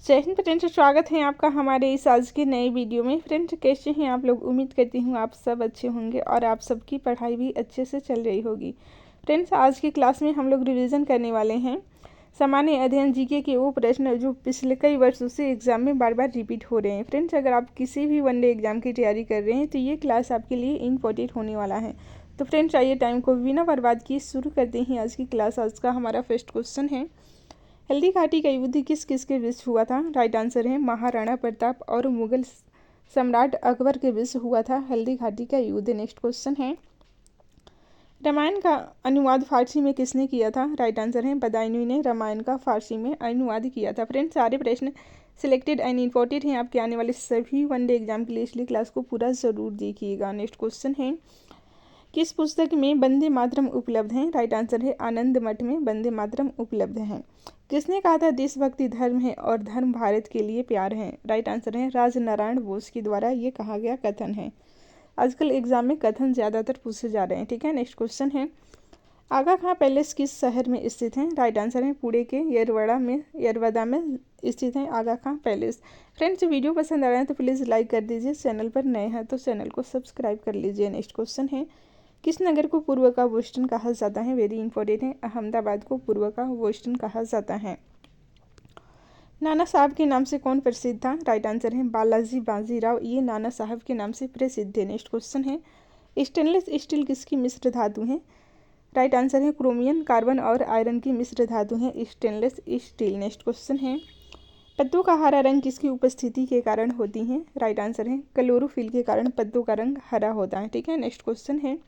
जय हिंद फ्रेंड्स, स्वागत है आपका हमारे इस आज के नए वीडियो में। फ्रेंड्स, कैसे हैं आप लोग? उम्मीद करती हूँ आप सब अच्छे होंगे और आप सबकी पढ़ाई भी अच्छे से चल रही होगी। फ्रेंड्स, आज की क्लास में हम लोग रिवीजन करने वाले हैं सामान्य अध्ययन जीके के वो प्रश्न जो पिछले कई वर्षों से एग्जाम में बार बार रिपीट हो रहे हैं। फ्रेंड्स, अगर आप किसी भी वनडे एग्जाम की तैयारी कर रहे हैं तो ये क्लास आपके लिए इम्पोर्टेंट होने वाला है। तो फ्रेंड्स, आइए टाइम को बिना बर्बाद किए शुरू करते हैं आज की क्लास। आज का हमारा फर्स्ट क्वेश्चन है, हल्दी घाटी का युद्ध किस किस के बीच हुआ था? राइट आंसर है महाराणा प्रताप और मुगल सम्राट अकबर के बीच हुआ था हल्दी घाटी का युद्ध। नेक्स्ट क्वेश्चन है, रामायण का अनुवाद फारसी में किसने किया था? राइट आंसर है बदायूं ने रामायण का फारसी में अनुवाद किया था। फ्रेंड्स, सारे प्रश्न सिलेक्टेड एंड इम्पोर्टेंट हैं आपके आने वाले सभी वनडे एग्जाम के लिए, इसलिए क्लास को पूरा ज़रूर देखिएगा। नेक्स्ट क्वेश्चन है, किस पुस्तक में वंदे मातरम उपलब्ध है? राइट आंसर है आनंद मठ में वंदे मातरम उपलब्ध है। किसने कहा था देशभक्ति धर्म है और धर्म भारत के लिए प्यार है? राइट आंसर है राजनारायण बोस के द्वारा ये कहा गया कथन है। आजकल एग्जाम में कथन ज़्यादातर पूछे जा रहे हैं, ठीक है। नेक्स्ट क्वेश्चन है, आगा खां पैलेस किस शहर में स्थित है? राइट आंसर है पुणे के यरवदा में स्थित है आगा खां पैलेस। फ्रेंड्स, वीडियो पसंद आ रहा है तो प्लीज़ लाइक कर दीजिए, चैनल पर नए हैं तो चैनल को सब्सक्राइब कर लीजिए। नेक्स्ट क्वेश्चन है, किस नगर को पूर्व का बोस्टन कहा जाता है? वेरी इंपॉर्टेंट है, अहमदाबाद को पूर्व का बोस्टन कहा जाता है। नाना साहब के नाम से कौन प्रसिद्ध था? राइट आंसर है बालाजी बाजीराव, ये नाना साहब के नाम से प्रसिद्ध है। नेक्स्ट क्वेश्चन है, स्टेनलेस स्टील किसकी मिश्र धातु है? राइट आंसर है क्रोमियम, कार्बन और आयरन की मिश्र धातु है स्टेनलेस स्टील। नेक्स्ट क्वेश्चन है, पत्तों का हरा रंग किसकी उपस्थिति के कारण होती है? राइट आंसर है क्लोरोफिल के कारण पत्तों का रंग हरा होता है, ठीक है। नेक्स्ट क्वेश्चन है,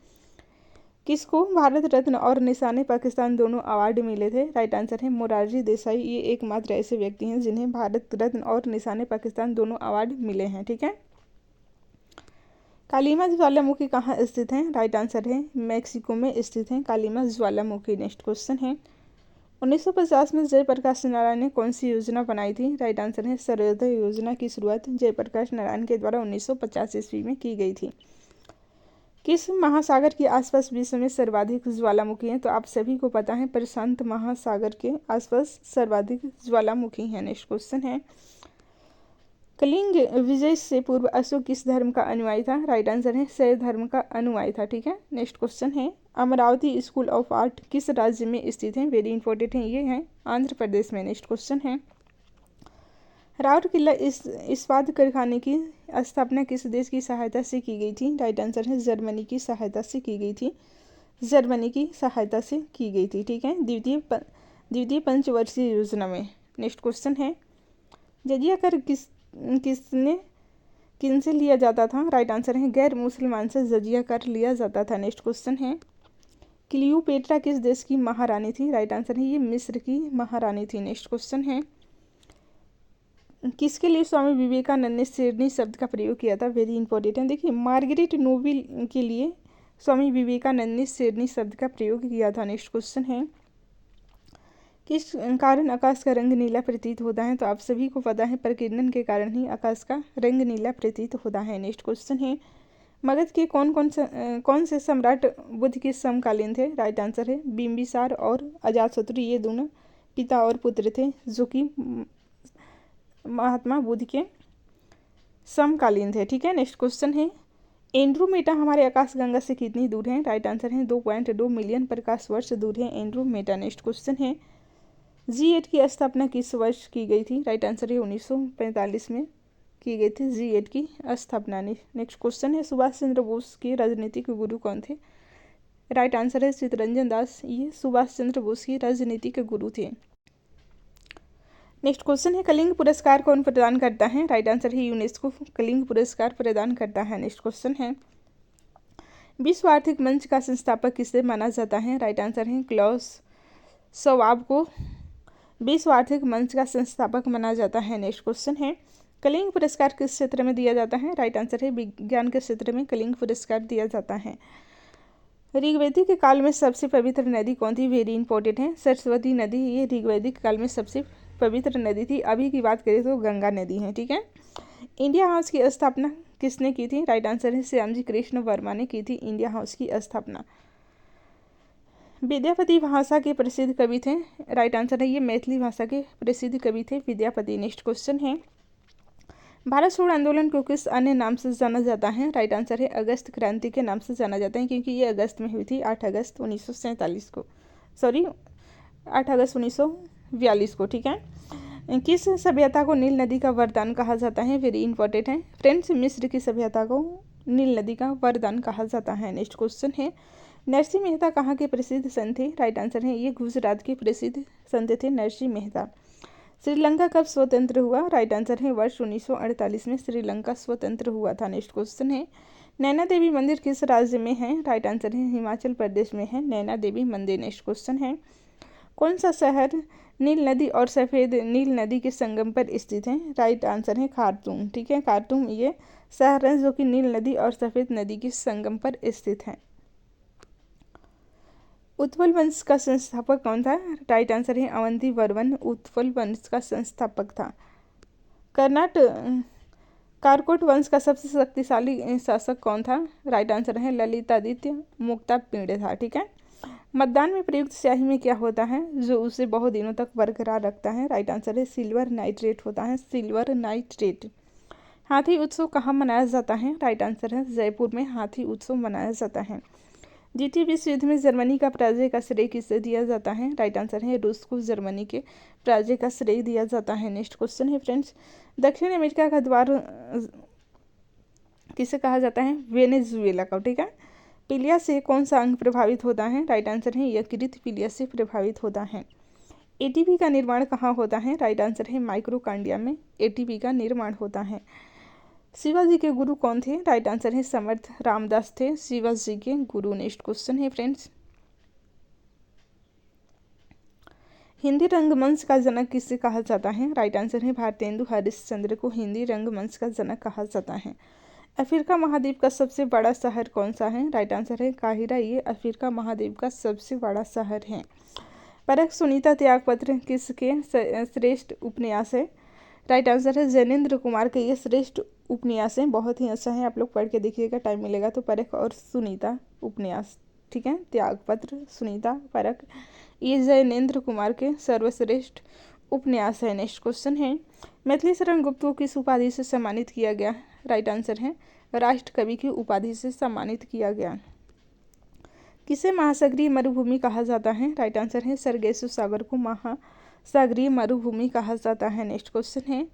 किसको भारत रत्न और निशाने पाकिस्तान दोनों अवार्ड मिले थे? राइट आंसर है मोरारजी देसाई, ये एकमात्र ऐसे व्यक्ति हैं जिन्हें भारत रत्न और निशाने पाकिस्तान दोनों अवार्ड मिले हैं, ठीक है। कालीमा ज्वालामुखी कहाँ स्थित है? राइट आंसर है मैक्सिको में स्थित है कालीमा ज्वालामुखी। नेक्स्ट क्वेश्चन है, 1950 में जयप्रकाश नारायण ने कौन सी योजना बनाई थी? राइट आंसर है सर्वोदय योजना की शुरुआत जयप्रकाश नारायण के द्वारा 1950 ईस्वी में की गई थी। किस महासागर के आसपास विश्व में सर्वाधिक ज्वालामुखी हैं? तो आप सभी को पता है प्रशांत महासागर के आसपास सर्वाधिक ज्वालामुखी हैं। नेक्स्ट क्वेश्चन है, कलिंग विजय से पूर्व अशोक किस धर्म का अनुयायी था? राइट आंसर है शैव धर्म का अनुयायी था, ठीक है। नेक्स्ट क्वेश्चन है, अमरावती स्कूल ऑफ आर्ट किस राज्य में स्थित है? वेरी इंपॉर्टेंट है, ये है आंध्र प्रदेश में। नेक्स्ट क्वेश्चन है, राउरकेला इस्पात कारखाने की स्थापना किस देश की सहायता से की गई थी? राइट आंसर है जर्मनी की सहायता से की गई थी, जर्मनी की सहायता से की गई थी, ठीक है, द्वितीय पंचवर्षीय योजना में। नेक्स्ट क्वेश्चन है, जजिया कर किनसे लिया जाता था? राइट आंसर है गैर मुसलमान से जजिया कर लिया जाता था। नेक्स्ट क्वेश्चन है, क्लियोपेट्रा किस देश की महारानी थी? राइट आंसर है ये मिस्र की महारानी थी। नेक्स्ट क्वेश्चन है, किसके लिए स्वामी विवेकानंद ने शेरनी शब्द का प्रयोग किया था? वेरी इंपॉर्टेंट है, देखिए मार्गरेट नोबेल के लिए स्वामी विवेकानंद ने शेरनी शब्द का प्रयोग किया था। नेक्स्ट क्वेश्चन है, किस कारण आकाश का रंग नीला प्रतीत होता है? तो आप सभी को पता है प्रकीर्णन के कारण ही आकाश का रंग नीला प्रतीत होता है। नेक्स्ट क्वेश्चन है, मगध के कौन से सम्राट बुद्ध के समकालीन थे? राइट आंसर है बिंबिसार और अजातशत्रु, ये दोनों पिता और पुत्र थे जो कि महात्मा बुद्ध के समकालीन थे, ठीक है। नेक्स्ट क्वेश्चन है, एंड्रोमेटा हमारे आकाशगंगा से कितनी दूर है? राइट आंसर है 2.2 मिलियन प्रकाश वर्ष दूर है एंड्रोमेटा। नेक्स्ट क्वेश्चन है, G8 की स्थापना किस वर्ष की गई थी? राइट आंसर है 1945 में की गई थी G8 की स्थापना। नेक्स्ट क्वेश्चन है, सुभाष चंद्र बोस के राजनीतिक गुरु कौन थे? राइट आंसर है चित्तरंजन दास, ये सुभाष चंद्र बोस के राजनीतिक गुरु थे। नेक्स्ट क्वेश्चन है, कलिंग पुरस्कार कौन प्रदान करता है? राइट आंसर है यूनेस्को कलिंग पुरस्कार प्रदान करता है। नेक्स्ट क्वेश्चन है, विश्व आर्थिक मंच का संस्थापक किसे माना जाता है? राइट आंसर है क्लॉस शवाब को विश्व आर्थिक मंच का संस्थापक माना जाता है। नेक्स्ट क्वेश्चन है, कलिंग पुरस्कार किस क्षेत्र में दिया जाता है? राइट आंसर है विज्ञान के क्षेत्र में कलिंग पुरस्कार दिया जाता है। ऋग्वैदिक काल में सबसे पवित्र नदी कौन थी? वेरी इंपॉर्टेंट है सरस्वती नदी, ये ऋग्वैदिक काल में सबसे पवित्र नदी थी। अभी की बात करें तो गंगा नदी है, ठीक है। इंडिया हाउस की स्थापना किसने की थी? राइट आंसर है श्यामजी कृष्ण वर्मा ने की थी इंडिया हाउस की स्थापना। विद्यापति भाषा के प्रसिद्ध कवि थे, राइट आंसर है ये मैथिली भाषा के प्रसिद्ध कवि थे विद्यापति। नेक्स्ट क्वेश्चन है, भारत छोड़ो आंदोलन को किस अन्य नाम से जाना जाता है? राइट आंसर है अगस्त क्रांति के नाम से जाना जाता है, क्योंकि ये अगस्त में हुई थी, 8 अगस्त 1947 को, सॉरी 8 अगस्त 1942 को, ठीक है। किस सभ्यता को नील नदी का वरदान कहा जाता है? वेरी इंपॉर्टेंट है फ्रेंड्स, मिस्र की सभ्यता को नील नदी का वरदान कहा जाता है। नेक्स्ट क्वेश्चन है, नरसिंह मेहता कहाँ के प्रसिद्ध संत थे? राइट आंसर है ये गुजरात के प्रसिद्ध संत थे नरसिंह मेहता। श्रीलंका कब स्वतंत्र हुआ? राइट आंसर है वर्ष 1948 में श्रीलंका स्वतंत्र हुआ था। नेक्स्ट क्वेश्चन है, नैना देवी मंदिर किस राज्य में है? राइट आंसर है हिमाचल प्रदेश में है नैना देवी मंदिर। नेक्स्ट क्वेश्चन है, कौन सा शहर नील नदी और सफ़ेद नील नदी के संगम पर स्थित है? राइट आंसर है खार्तूम, ठीक है, खार्तूम ये शहर है जो कि नील नदी और सफ़ेद नदी के संगम पर स्थित है। उत्पल वंश का संस्थापक कौन था? राइट आंसर है अवंती वर्मन उत्पल वंश का संस्थापक था। कारकोट वंश का सबसे शक्तिशाली शासक कौन था? राइट आंसर है ललितादित्य मुक्तापिंड था, ठीक है। मतदान में प्रयुक्त स्याही में क्या होता है जो उसे बहुत दिनों तक बरकरार रखता है? राइट आंसर है सिल्वर नाइट्रेट होता है, सिल्वर नाइट्रेट। हाथी उत्सव कहाँ मनाया जाता है? राइट आंसर है जयपुर में हाथी उत्सव मनाया जाता है। द्वितीय विश्व युद्ध में जर्मनी का पराजय का श्रेय किसे दिया जाता है? राइट आंसर है रूस को जर्मनी के पराजय का श्रेय दिया जाता है। नेक्स्ट क्वेश्चन है फ्रेंड्स, दक्षिण अमेरिका का द्वार किसे कहा जाता है? वेनेजुएला का, ठीक है। पीलिया से कौन सा अंग प्रभावित होता है? राइट आंसर है यकृत पीलिया से प्रभावित होता है। एटीपी का निर्माण कहाँ होता है? राइट आंसर है माइक्रोकांडिया में एटीपी का निर्माण होता है। शिवाजी के गुरु कौन थे? राइट आंसर है समर्थ रामदास थे शिवाजी के गुरु। नेक्स्ट क्वेश्चन है फ्रेंड्स, हिंदी रंगमंच का जनक किसे कहा जाता है? राइट आंसर है भारतेंदु हरिश्चंद्र को हिंदी रंगमंच का जनक कहा जाता है। अफ्रीका महाद्वीप का सबसे बड़ा शहर कौन सा है? राइट आंसर है काहिरा, ये अफ्रीका महाद्वीप का सबसे बड़ा शहर है। परख सुनीता त्यागपत्र किसके श्रेष्ठ उपन्यास है? राइट आंसर है जैनेन्द्र कुमार के ये श्रेष्ठ उपन्यास है, बहुत ही अच्छा है, आप लोग पढ़ के देखिएगा टाइम मिलेगा तो। परख और सुनीता उपन्यास, ठीक है, त्यागपत्र सुनीता परख ये जैनेन्द्र कुमार के सर्वश्रेष्ठ उपन्यास है। नेक्स्ट क्वेश्चन है, मैथिली शरण गुप्त को किस उपाधि से सम्मानित किया गया? राइट आंसर है राष्ट्र कवि की उपाधि से सम्मानित किया गया। किसे महासागरीय मरुभूमि कहा जाता है? राइट आंसर है सरगेसु सागर को महासागरीय मरुभूमि कहा जाता है। नेक्स्ट क्वेश्चन है,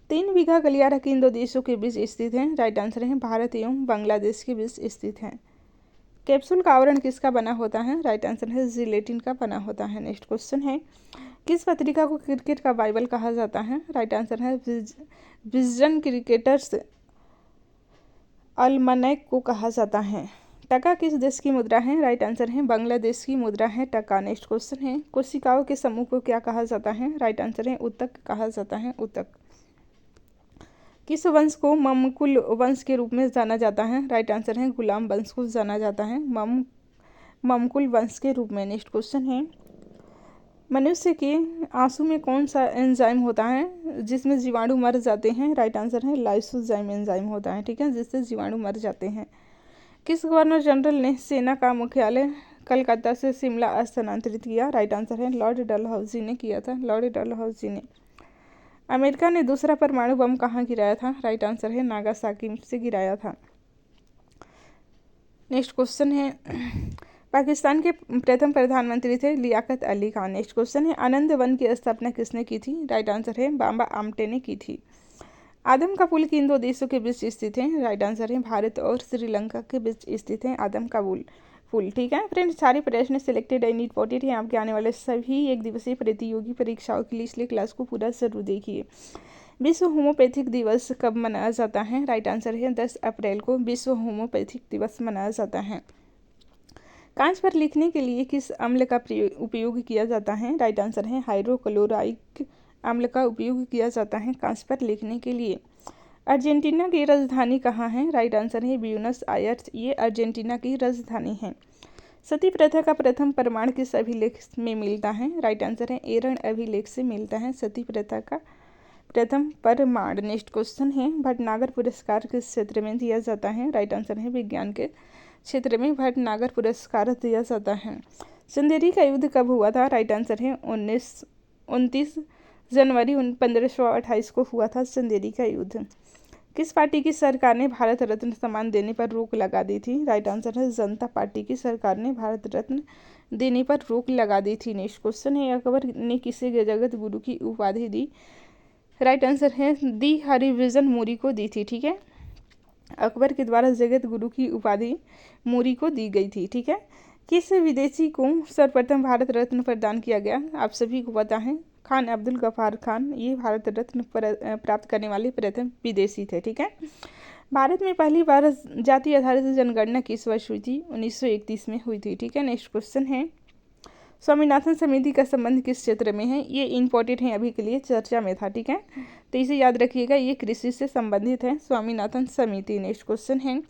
3 बीघा गलियारा किन दो देशों के बीच स्थित है? राइट आंसर है भारत एवं बांग्लादेश के बीच स्थित है। कैप्सूल का आवरण किसका बना होता है? राइट आंसर है जिलेटिन का बना होता है। नेक्स्ट क्वेश्चन है, किस पत्रिका को क्रिकेट का बाइबल कहा जाता है? राइट आंसर है विजडन क्रिकेटर्स अल्मनैक को कहा जाता है। टका किस देश की मुद्रा है? राइट आंसर है बांग्लादेश की मुद्रा है टका। नेक्स्ट क्वेश्चन है, कोशिकाओं के समूह को क्या कहा जाता है? राइट आंसर है ऊतक कहा जाता है, ऊतक। किस वंश को ममकुल वंश के रूप में जाना जाता है? राइट आंसर है गुलाम वंश को जाना जाता है ममकुल वंश के रूप में। नेक्स्ट क्वेश्चन है, मनुष्य के आंसू में कौन सा एंजाइम होता है जिसमें जीवाणु मर जाते हैं? राइट आंसर है लाइसोजाइम एंजाइम होता है, ठीक है, जिससे जीवाणु मर जाते हैं। किस गवर्नर जनरल ने सेना का मुख्यालय कलकत्ता से शिमला स्थानांतरित किया? राइट आंसर है लॉर्ड डलहौजी ने किया था, लॉर्ड डलहौजी ने। अमेरिका ने दूसरा परमाणु बम कहाँ गिराया था? राइट आंसर है नागासाकी से गिराया था। नेक्स्ट क्वेश्चन है, पाकिस्तान के प्रथम प्रधानमंत्री थे लियाकत अली खान। नेक्स्ट क्वेश्चन है, आनंद वन की स्थापना किसने की थी? राइट आंसर है बाबा आमटे ने की थी। आदम का पुल किन दो देशों के बीच स्थित है? राइट आंसर है भारत और श्रीलंका के बीच स्थित है आदम का पुल, ठीक है। फ्रेंड्स, सारे प्रश्न सिलेक्टेड एंड इंपॉर्टेंट हैं आपके आने वाले सभी एक दिवसीय प्रतियोगी परीक्षाओं के लिए, इसलिए क्लास को पूरा जरूर देखिए। विश्व होम्योपैथिक दिवस कब मनाया जाता है? राइट आंसर है 10 अप्रैल को विश्व होम्योपैथिक दिवस मनाया जाता है। कांच पर लिखने के लिए किस अम्ल का उपयोग किया जाता है? राइट आंसर है हाइड्रोक्लोराइक अम्ल का उपयोग किया जाता है कांच पर लिखने के लिए। अर्जेंटीना की राजधानी कहाँ है? राइट आंसर है ब्यूनस आयर्स, ये अर्जेंटीना की राजधानी है। सती प्रथा का प्रथम प्रमाण किस अभिलेख में मिलता है? राइट आंसर है एरन अभिलेख से मिलता है सती प्रथा का प्रथम प्रमाण। नेक्स्ट क्वेश्चन है, भटनागर पुरस्कार किस क्षेत्र में दिया जाता है? राइट आंसर है विज्ञान के क्षेत्र में भटनागर पुरस्कार दिया जाता है। चंदेरी का युद्ध कब हुआ था? राइट आंसर है 29 जनवरी 1528 को हुआ था चंदेरी का युद्ध। किस पार्टी की सरकार ने भारत रत्न सम्मान देने पर रोक लगा दी थी? राइट आंसर है जनता पार्टी की सरकार ने भारत रत्न देने पर रोक लगा दी थी। नेक्स्ट क्वेश्चन है, अकबर ने किसे जगत गुरु की उपाधि दी? राइट आंसर है दी हरिभूषण मौर्य को दी थी। ठीक है, अकबर के द्वारा जगत गुरु की उपाधि मौर्य को दी गई थी। ठीक है, किस विदेशी को सर्वप्रथम भारत रत्न प्रदान किया गया? आप सभी को पता है, खान अब्दुल गफ्फार खान ये भारत रत्न प्राप्त करने वाले प्रथम विदेशी थे। ठीक है, भारत में पहली बार जाति आधारित जनगणना किस वर्ष हुई थी? 1931 में हुई थी। ठीक है, नेक्स्ट क्वेश्चन है, स्वामीनाथन समिति का संबंध किस क्षेत्र में है? ये इंपॉर्टेंट है, अभी के लिए चर्चा में था। ठीक है, तो इसे याद रखिएगा, ये कृषि से संबंधित है स्वामीनाथन समिति। नेक्स्ट क्वेश्चन है,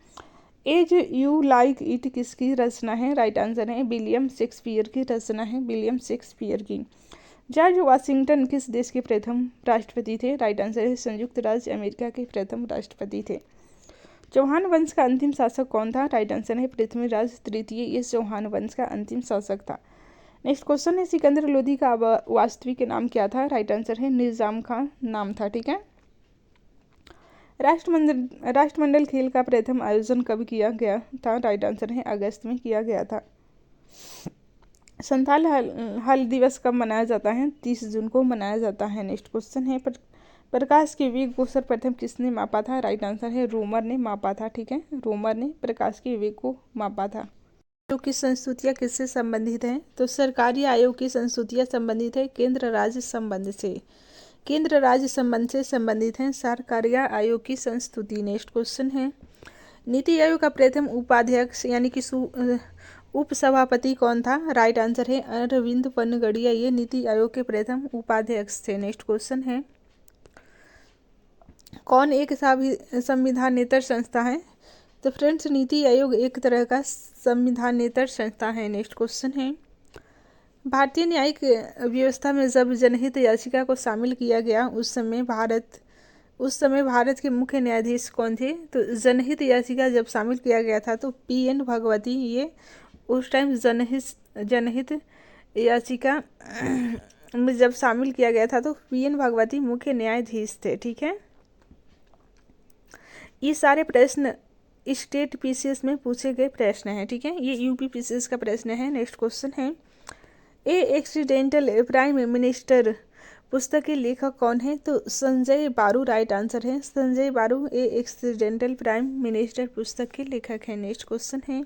एज यू लाइक इट किसकी रचना है? राइट आंसर है विलियम शेक्सपियर की रचना है, विलियम शेक्सपियर की। जॉर्ज वाशिंगटन किस देश के प्रथम राष्ट्रपति थे? राइट आंसर है संयुक्त राज्य अमेरिका के प्रथम राष्ट्रपति थे। चौहान वंश का अंतिम शासक कौन था? राइट आंसर है पृथ्वीराज तृतीय, ये चौहान वंश का अंतिम शासक था। नेक्स्ट क्वेश्चन है, सिकंदर लोदी का वास्तविक नाम क्या था? राइट आंसर है निजाम खान नाम था। ठीक है, राष्ट्रमंडल खेल का प्रथम आयोजन कब किया गया था? राइट आंसर है अगस्त में किया गया था। संथाल हल दिवस कब मनाया जाता है? 30 जून को मनाया जाता है। नेक्स्ट क्वेश्चन है, प्रकाश के वेग को सर्वप्रथम किसने मापा था? राइट आंसर है रोमर ने मापा था। ठीक है, रोमर ने प्रकाश के वेग को मापा था। आयोग की संस्तुतियाँ किससे संबंधित हैं? तो सरकारी आयोग की संस्तुतियाँ संबंधित है केंद्र राज्य संबंध से, केंद्र राज्य संबंध से संबंधित हैं सरकारी आयोग की संस्तुति। नेक्स्ट क्वेश्चन है, नीति आयोग का प्रथम उपाध्यक्ष यानी कि उपसभापति कौन था? राइट आंसर है अरविंद पनगड़िया, ये नीति आयोग के प्रथम उपाध्यक्ष थे। नेक्स्ट क्वेश्चन है, कौन एक संविधानेतर संस्था है? तो फ्रेंड्स, नीति आयोग एक तरह का संविधानेतर संस्था है। नेक्स्ट क्वेश्चन है, भारतीय न्यायिक व्यवस्था में जब जनहित याचिका को शामिल किया गया उस समय भारत के मुख्य न्यायाधीश कौन थे? तो जनहित याचिका जब शामिल किया गया था तो PN भगवती, ये उस टाइम जनहित याचिका में जब शामिल किया गया था तो PN भगवती मुख्य न्यायाधीश थे। ठीक है, ये सारे प्रश्न स्टेट PCS में पूछे गए प्रश्न हैं। ठीक है, ये UP PCS का प्रश्न है। नेक्स्ट क्वेश्चन है, ए एक्सीडेंटल प्राइम मिनिस्टर पुस्तक के लेखक कौन है? तो संजय बारू राइट आंसर है संजय बारू, ए एक्सीडेंटल प्राइम मिनिस्टर पुस्तक के लेखक हैं। नेक्स्ट क्वेश्चन है,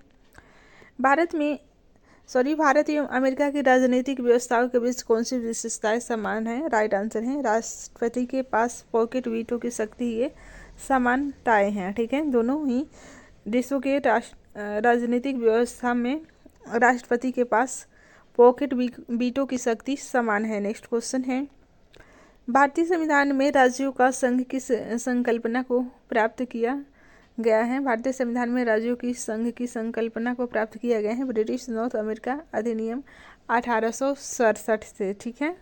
भारत एवं अमेरिका की राजनीतिक व्यवस्थाओं के बीच कौन सी विशेषताएं समान है? राइट आंसर है राष्ट्रपति के पास पॉकेट वीटो की शक्ति, ये समानताएं हैं। ठीक है, दोनों ही देशों के राजनीतिक व्यवस्था में राष्ट्रपति के पास पॉकेट वीटो की शक्ति समान है। नेक्स्ट क्वेश्चन है, भारतीय संविधान में राज्यों का संघ किस संकल्पना को प्राप्त किया गया है? भारतीय संविधान में राज्यों की संघ की संकल्पना को प्राप्त किया गया है ब्रिटिश नॉर्थ अमेरिका अधिनियम 1867 से। ठीक है,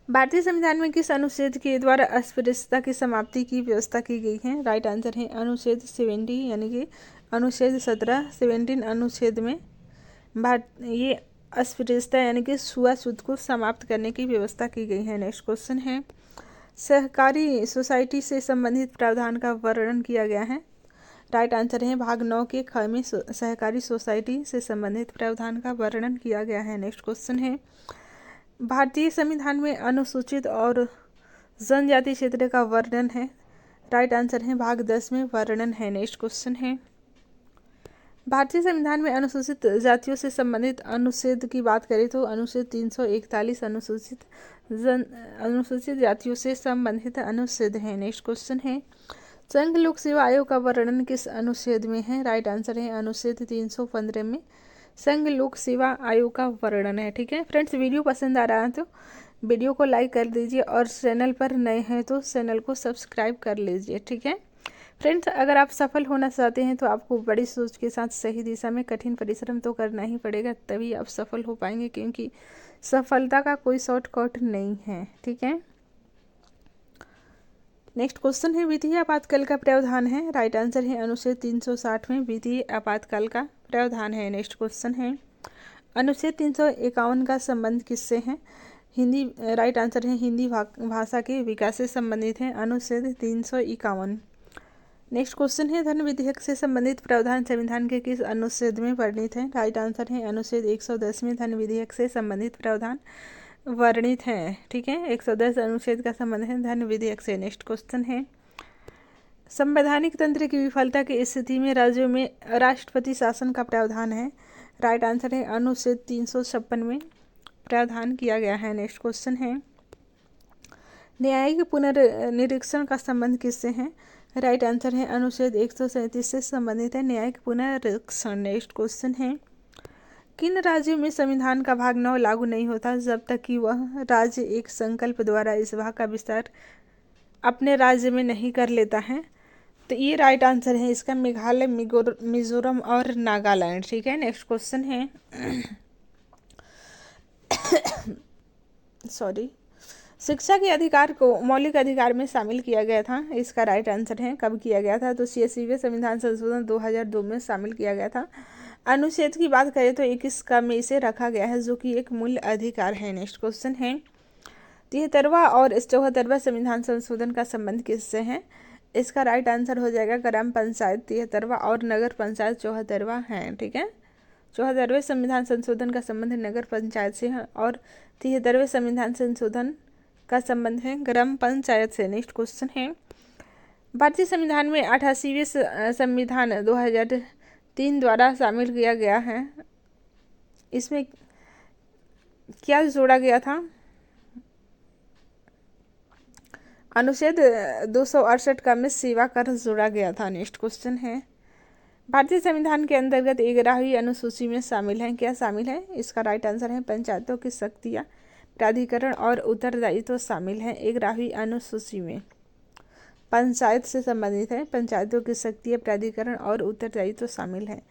भारतीय संविधान में किस अनुच्छेद के द्वारा अस्पृश्यता की समाप्ति की व्यवस्था की गई है? राइट आंसर है अनुच्छेद 70 यानी कि अनुच्छेद 17 अनुच्छेद में ये अस्पृश्यता यानी कि छुआछूत को समाप्त करने की व्यवस्था की गई है। नेक्स्ट क्वेश्चन है, सहकारी सोसाइटी से संबंधित प्रावधान का वर्णन किया गया है? राइट आंसर है भाग 9 के ख में सहकारी सोसाइटी से संबंधित प्रावधान का वर्णन किया गया है। नेक्स्ट क्वेश्चन है, भारतीय संविधान में अनुसूचित और जनजाति क्षेत्र का वर्णन है? राइट आंसर है भाग 10 में वर्णन है। नेक्स्ट क्वेश्चन है, भारतीय संविधान में अनुसूचित जातियों से संबंधित अनुच्छेद की बात करें तो अनुच्छेद 341 अनुसूचित जातियों से संबंधित अनुच्छेद है। नेक्स्ट क्वेश्चन है, संघ लोक सेवा आयोग का वर्णन किस अनुच्छेद में है? राइट आंसर है अनुच्छेद 315 में संघ लोक सेवा आयोग का वर्णन है। ठीक है फ्रेंड्स, वीडियो पसंद आ रहा है तो वीडियो को लाइक कर दीजिए और चैनल पर नए हैं तो चैनल को सब्सक्राइब कर लीजिए। ठीक है फ्रेंड्स, अगर आप सफल होना चाहते हैं तो आपको बड़ी सोच के साथ सही दिशा में कठिन परिश्रम तो करना ही पड़ेगा, तभी आप सफल हो पाएंगे, क्योंकि सफलता का कोई शॉर्टकट नहीं है। ठीक है, नेक्स्ट क्वेश्चन है, वित्तीय आपातकाल का प्रावधान है? राइट आंसर है अनुच्छेद 360 में वित्तीय आपातकाल का प्रावधान है। नेक्स्ट क्वेश्चन है, अनुच्छेद 351 का संबंध किससे है? हिंदी, राइट आंसर है हिंदी भाषा के विकास से संबंधित है अनुच्छेद 351। नेक्स्ट क्वेश्चन है, धन विधेयक से संबंधित प्रावधान संविधान के किस अनुच्छेद में वर्णित है? राइट आंसर है अनुच्छेद 110 में धन विधेयक से संबंधित प्रावधान वर्णित है। ठीक है, 110 अनुच्छेद का संबंध है धन विधेयक से। नेक्स्ट क्वेश्चन है, संवैधानिक तंत्र की विफलता की स्थिति में राज्यों में राष्ट्रपति शासन का प्रावधान है। राइट आंसर है अनुच्छेद 356 में प्रावधान किया गया है। नेक्स्ट क्वेश्चन है, न्यायिक पुनर्निरीक्षण का संबंध किससे है? राइट आंसर है अनुच्छेद 137 से संबंधित है न्यायिक पुनर्निरीक्षण। नेक्स्ट क्वेश्चन है, किन राज्यों में संविधान का भाग 9 लागू नहीं होता जब तक कि वह राज्य एक संकल्प द्वारा इस भाग का विस्तार अपने राज्य में नहीं कर लेता है? तो ये राइट आंसर है इसका मेघालय, मिजोरम और नागालैंड। ठीक है, नेक्स्ट क्वेश्चन है सॉरी, शिक्षा के अधिकार को मौलिक अधिकार में शामिल किया गया था। इसका राइट आंसर है कब किया गया था? तो 86वें संविधान संशोधन 2002 में शामिल किया गया था। अनुच्छेद की बात करें तो 21 का में इसे रखा गया है जो कि एक मूल अधिकार है। नेक्स्ट क्वेश्चन है, 73वां और 74वां संविधान संशोधन का संबंध किससे है? इसका राइट आंसर हो जाएगा ग्राम पंचायत 73वां और नगर पंचायत 74वां है। ठीक है, 74वें संविधान संशोधन का संबंध नगर पंचायत से है और 73वें संविधान संशोधन का संबंध है ग्राम पंचायत से। नेक्स्ट क्वेश्चन है, भारतीय संविधान में 88वें संविधान 2003 द्वारा शामिल किया गया है, इसमें क्या जोड़ा गया था? अनुच्छेद 268 का में सेवा कर जोड़ा गया था। नेक्स्ट क्वेश्चन है, भारतीय संविधान के अंतर्गत 11वीं अनुसूची में शामिल है, क्या शामिल है? इसका राइट आंसर है पंचायतों की शक्तियाँ, प्राधिकरण और उत्तरदायित्व शामिल है 11वीं अनुसूची में। पंचायत से संबंधित है, पंचायतों की शक्तियाँ, प्राधिकरण और उत्तरदायित्व शामिल है।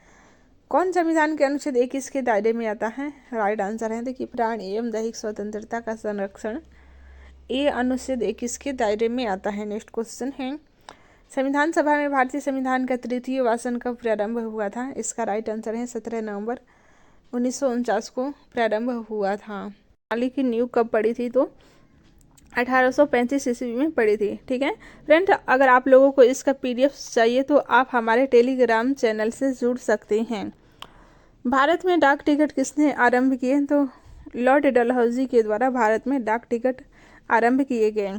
कौन संविधान के अनुच्छेद 21 के दायरे में आता है? राइट आंसर है देखिए प्राण एवं दैहिक स्वतंत्रता का संरक्षण, ये अनुच्छेद 21 के दायरे में आता है। नेक्स्ट क्वेश्चन है, संविधान सभा में भारतीय संविधान का तृतीय वाचन कब प्रारंभ हुआ था? इसका राइट आंसर है 17 नवंबर 1949 को प्रारंभ हुआ था। प्रणाली की नींव कब पड़ी थी? तो 1835 ईस्वी में पड़ी थी। ठीक है फ्रेंड, अगर आप लोगों को इसका PDF चाहिए तो आप हमारे टेलीग्राम चैनल से जुड़ सकते हैं। भारत में डाक टिकट किसने आरंभ किए? तो लॉर्ड डलहौजी के द्वारा भारत में डाक टिकट आरंभ किए गए।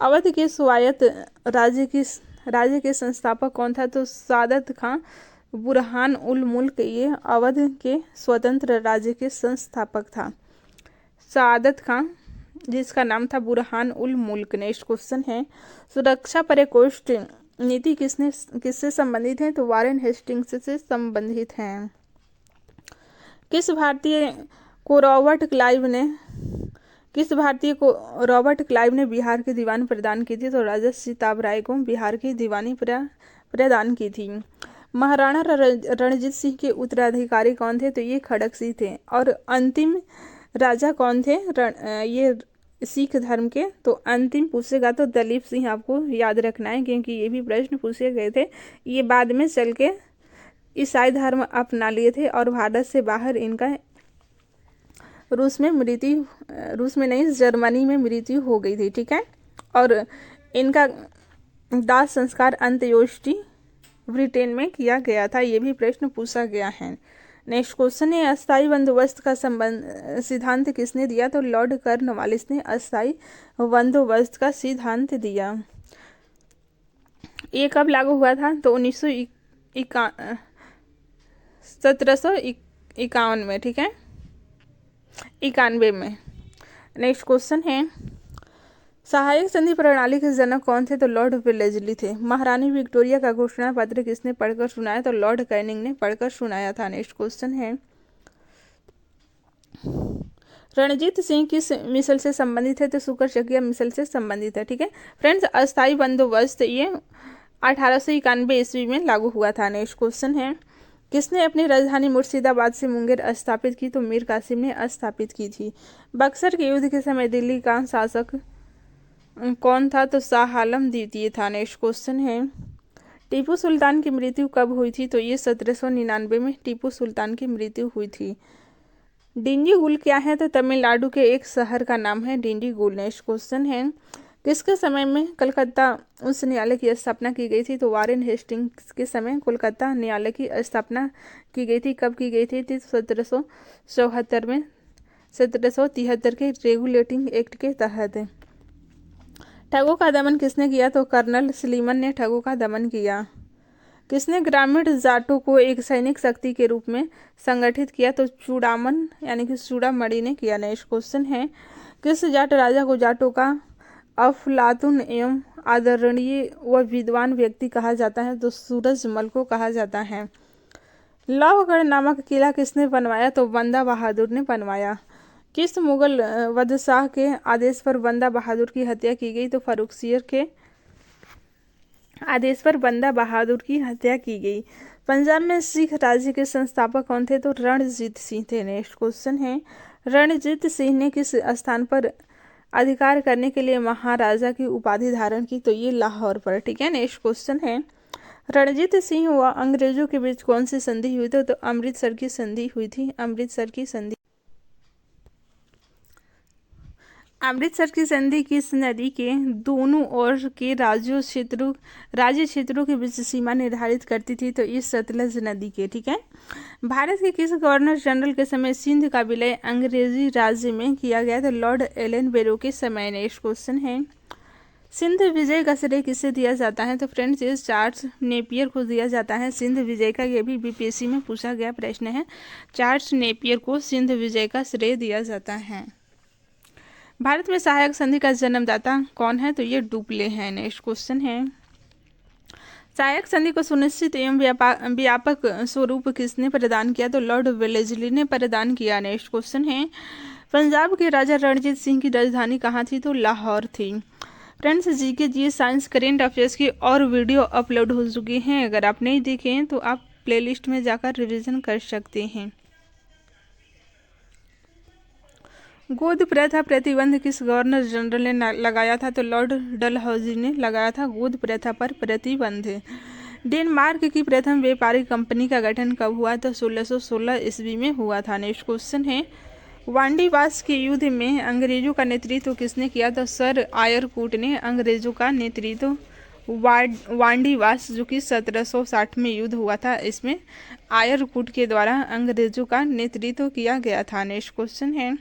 अवध के स्वायत्त राज्य के संस्थापक कौन था? तो सादत खां बुरहान उल मुल्क ये अवध के स्वतंत्र राज्य के संस्थापक था। सादत खां जिसका नाम था बुरहान उल मुल्क। नेक्स्ट क्वेश्चन है, सुरक्षा प्रकोष्ठ नीति किससे संबंधित है? तो वारेन हेस्टिंग्स से संबंधित है। किस भारतीय को रॉबर्ट क्लाइव ने बिहार की दीवानी प्रदान की थी? तो राजा सीताब राय को बिहार की दीवानी प्रदान की थी। महाराणा रणजीत सिंह के उत्तराधिकारी कौन थे? तो ये खड़क सिंह थे। और अंतिम राजा कौन थे ये सिख धर्म के? तो अंतिम पूछेगा तो दलीप सिंह आपको याद रखना है, क्योंकि ये भी प्रश्न पूछे गए थे। ये बाद में चल के ईसाई धर्म अपना लिए थे और भारत से बाहर इनका रूस में नहीं जर्मनी में मृत्यु हो गई थी। ठीक है, और इनका दाह संस्कार अंत्येष्टि ब्रिटेन में किया गया था, ये भी प्रश्न पूछा गया है। नेक्स्ट क्वेश्चन है, अस्थायी बंदोबस्त का सिद्धांत किसने दिया? तो लॉर्ड कॉर्नवालिस ने अस्थायी बंदोबस्त का सिद्धांत दिया। ये कब लागू हुआ था? तो 1751 में। ठीक है, 91 में। नेक्स्ट क्वेश्चन है, सहायक संधि प्रणाली के जनक कौन थे? तो लॉर्ड वेलेस्ली थे। महारानी विक्टोरिया का घोषणा पत्र किसने पढ़कर सुनाया? तो लॉर्ड कैनिंग ने पढ़कर सुनाया था। नेक्स्ट क्वेश्चन है, रणजीत सिंह किस मिसल से संबंधित है? तो शुक्र मिसल से संबंधित है। ठीक है फ्रेंड्स, अस्थायी बंदोबस्त ये 1891 ईस्वी में लागू हुआ था। नेक्स्ट क्वेश्चन है, किसने अपनी राजधानी मुर्शिदाबाद से मुंगेर स्थापित की? तो मीर कासिम ने स्थापित की थी। बक्सर के युद्ध के समय दिल्ली का शासक कौन था? तो शाह आलम द्वितीय था। नेक्स्ट क्वेश्चन है, टीपू सुल्तान की मृत्यु कब हुई थी? तो ये 1799 में टीपू सुल्तान की मृत्यु हुई थी। डिंडीगुल क्या है? तो तमिलनाडु के एक शहर का नाम है डिंडीगुल। नेक्स्ट क्वेश्चन है, किसके समय में कलकत्ता उच्च न्यायालय की स्थापना की गई थी? तो वारेन हेस्टिंग्स के समय कोलकाता न्यायालय की स्थापना की गई थी। कब की गई थी? 1774 में, 1773 के रेगुलेटिंग एक्ट के तहत। ठगों का दमन किसने किया? तो कर्नल सलीमन ने ठगों का दमन किया। किसने ग्रामीण जाटों को एक सैनिक शक्ति के रूप में संगठित किया? तो चूड़ामन यानी कि चूड़ामणि ने किया। नेक्स्ट क्वेश्चन है, किस जाट राजा को जाटों का अफलातून एवं आदरणीय व विद्वान व्यक्ति कहा जाता है? तो सूरजमल को कहा जाता है। लवगढ़ नामक किला किसने बनवाया? तो बंदा बहादुर ने बनवाया। किस मुगल बादशाह के आदेश पर बंदा बहादुर की हत्या की गई? तो फर्रुखसियर के आदेश पर बंदा बहादुर की हत्या की गई। पंजाब में सिख राज्य के संस्थापक कौन थे? तो रणजीत सिंह थे। नेक्स्ट क्वेश्चन है, रणजीत सिंह ने किस स्थान पर अधिकार करने के लिए महाराजा की उपाधि धारण की? तो ये लाहौर पर। ठीक है। नेक्स्ट क्वेश्चन है, रणजीत सिंह व अंग्रेजों के बीच कौन सी संधि हुई थी? तो अमृतसर की संधि हुई थी। अमृतसर की संधि। अमृतसर की संधि किस नदी के दोनों ओर के राज्य क्षेत्रों के बीच सीमा निर्धारित करती थी? तो इस सतलज नदी के। ठीक है। भारत के किस गवर्नर जनरल के समय सिंध का विलय अंग्रेजी राज्य में किया गया? तो लॉर्ड एलन बेरो के समय। नेक्स्ट क्वेश्चन है, सिंध विजय का श्रेय किसे दिया जाता है? तो फ्रेंड्स ये चार्ल्स नेपियर को दिया जाता है सिंध विजय का। ये भी बीपीएससी में पूछा गया प्रश्न है। चार्ल्स नेपियर को सिंध विजय का श्रेय दिया जाता है। भारत में सहायक संधि का जन्मदाता कौन है? तो ये डुप्ले हैं। नेक्स्ट क्वेश्चन है, सहायक संधि को सुनिश्चित एवं व्यापक स्वरूप किसने प्रदान किया? तो लॉर्ड वेलेस्ली ने प्रदान किया। नेक्स्ट क्वेश्चन है, पंजाब के राजा रणजीत सिंह की राजधानी कहाँ थी? तो लाहौर थी। फ्रेंड्स जीके जी साइंस करेंट अफेयर्स की और वीडियो अपलोड हो चुकी हैं। अगर आप नहीं देखे हैं तो आप प्लेलिस्ट में जाकर रिवीजन कर सकते हैं। गोद प्रथा प्रतिबंध किस गवर्नर जनरल ने लगाया था? तो लॉर्ड डलहौजी ने लगाया था गोद प्रथा पर प्रतिबंध। डेनमार्क की प्रथम व्यापारिक कंपनी का गठन कब हुआ? तो 1616 ईस्वी में हुआ था। नेक्स्ट क्वेश्चन है, वांडीवास के युद्ध में अंग्रेजों का नेतृत्व किसने किया? तो सर आयरकूट ने अंग्रेजों का नेतृत्व वांडीवास जो कि 1760 में युद्ध हुआ था, इसमें आयरकूट के द्वारा अंग्रेजों का नेतृत्व किया गया था। नेक्स्ट क्वेश्चन है,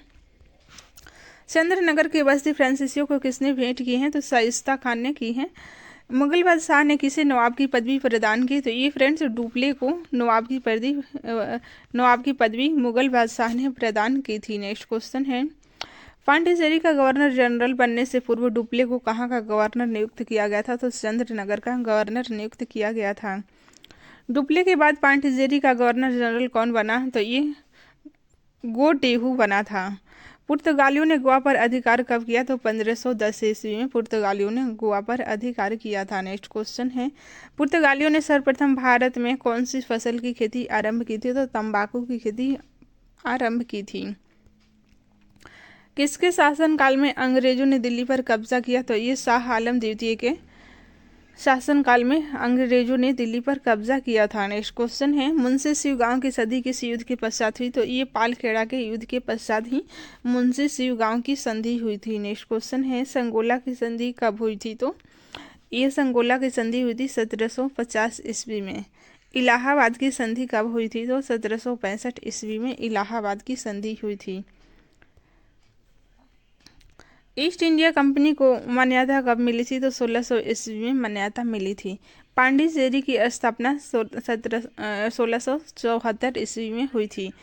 चंद्रनगर के बस्ती फ्रांसीसियों को किसने भेंट की है? तो शाइस्ता खान ने की है। मुगल बादशाह ने किसे नवाब की पदवी प्रदान की? तो ये फ्रेंड्स डुप्ले को नवाब की पदवी मुगल बादशाह ने प्रदान की थी। नेक्स्ट क्वेश्चन है, पांडिचेरी का गवर्नर जनरल बनने से पूर्व डुप्ले को कहाँ का गवर्नर नियुक्त किया गया था? तो चंद्रनगर का गवर्नर नियुक्त किया गया था। डुप्ले के बाद पांडिचेरी का गवर्नर जनरल कौन बना? तो ये गोटेहू बना था। पुर्तगालियों ने गोवा पर अधिकार कब किया? तो 1510 ईस्वी में पुर्तगालियों ने गोवा पर अधिकार किया था। नेक्स्ट क्वेश्चन है, पुर्तगालियों ने सर्वप्रथम भारत में कौन सी फसल की खेती आरंभ की थी? तो तंबाकू की खेती आरंभ की थी। किसके शासनकाल में अंग्रेजों ने दिल्ली पर कब्जा किया? तो ये शाह आलम द्वितीय के शासनकाल में अंग्रेजों ने दिल्ली पर कब्जा किया था। नेक्स्ट क्वेश्चन है, मुंशी शिवगांव की संधि किस युद्ध के पश्चात हुई? तो ये पालखेड़ा के युद्ध के पश्चात ही मुंशी शिवगांव की संधि हुई थी। नेक्स्ट क्वेश्चन है, संगोला की संधि कब हुई थी? तो ये संगोला की संधि हुई थी 1750 ईस्वी में। इलाहाबाद की संधि कब हुई थी? तो 1765 ईस्वी में इलाहाबाद की संधि हुई थी। ईस्ट इंडिया कंपनी को मान्यता कब मिली थी? तो 1600 ईस्वी में मान्यता मिली थी। पांडिचेरी की स्थापना 1674 ईस्वी में हुई थी।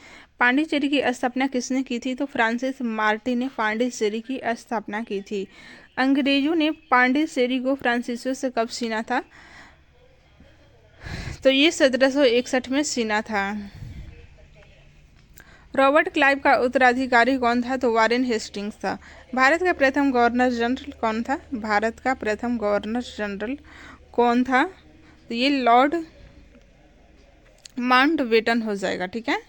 पांडिचेरी की स्थापना किसने की थी? तो फ्रांसिस मार्टिन ने पांडिचेरी की स्थापना की थी। अंग्रेजों ने पांडिचेरी को फ्रांसीसियों से कब छीना था? तो ये 1761 में छीना था। रॉबर्ट क्लाइव का उत्तराधिकारी कौन था? तो वारेन हेस्टिंग्स था। भारत का प्रथम गवर्नर जनरल कौन था? भारत का प्रथम गवर्नर जनरल कौन था? तो ये लॉर्ड माउंटबेटन हो जाएगा। ठीक है।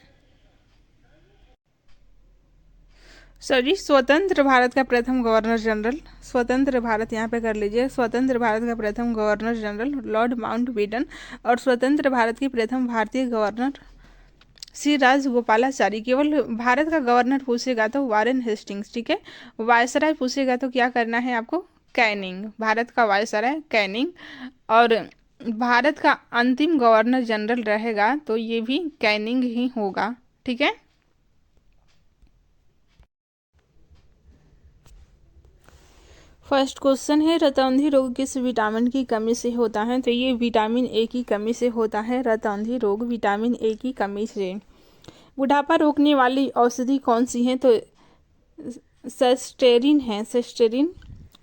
सॉरी, स्वतंत्र भारत का प्रथम गवर्नर जनरल, स्वतंत्र भारत यहाँ पे कर लीजिए, स्वतंत्र भारत का प्रथम गवर्नर जनरल लॉर्ड माउंटबेटन, और स्वतंत्र भारत की प्रथम भारतीय गवर्नर श्री राजगोपालाचारी। केवल भारत का गवर्नर पूछेगा तो वारेन हेस्टिंग्स, ठीक है। वायसराय पूछेगा तो क्या करना है आपको, कैनिंग, भारत का वायसराय कैनिंग। और भारत का अंतिम गवर्नर जनरल रहेगा तो ये भी कैनिंग ही होगा, ठीक है। फर्स्ट क्वेश्चन है, रतौंधी रोग किस विटामिन की कमी से होता है, तो ये विटामिन ए की कमी से होता है रतौंधी रोग, विटामिन ए की कमी से। बुढ़ापा रोकने वाली औषधि कौन सी है, तो सेस्टेरिन है, सेस्टेरिन,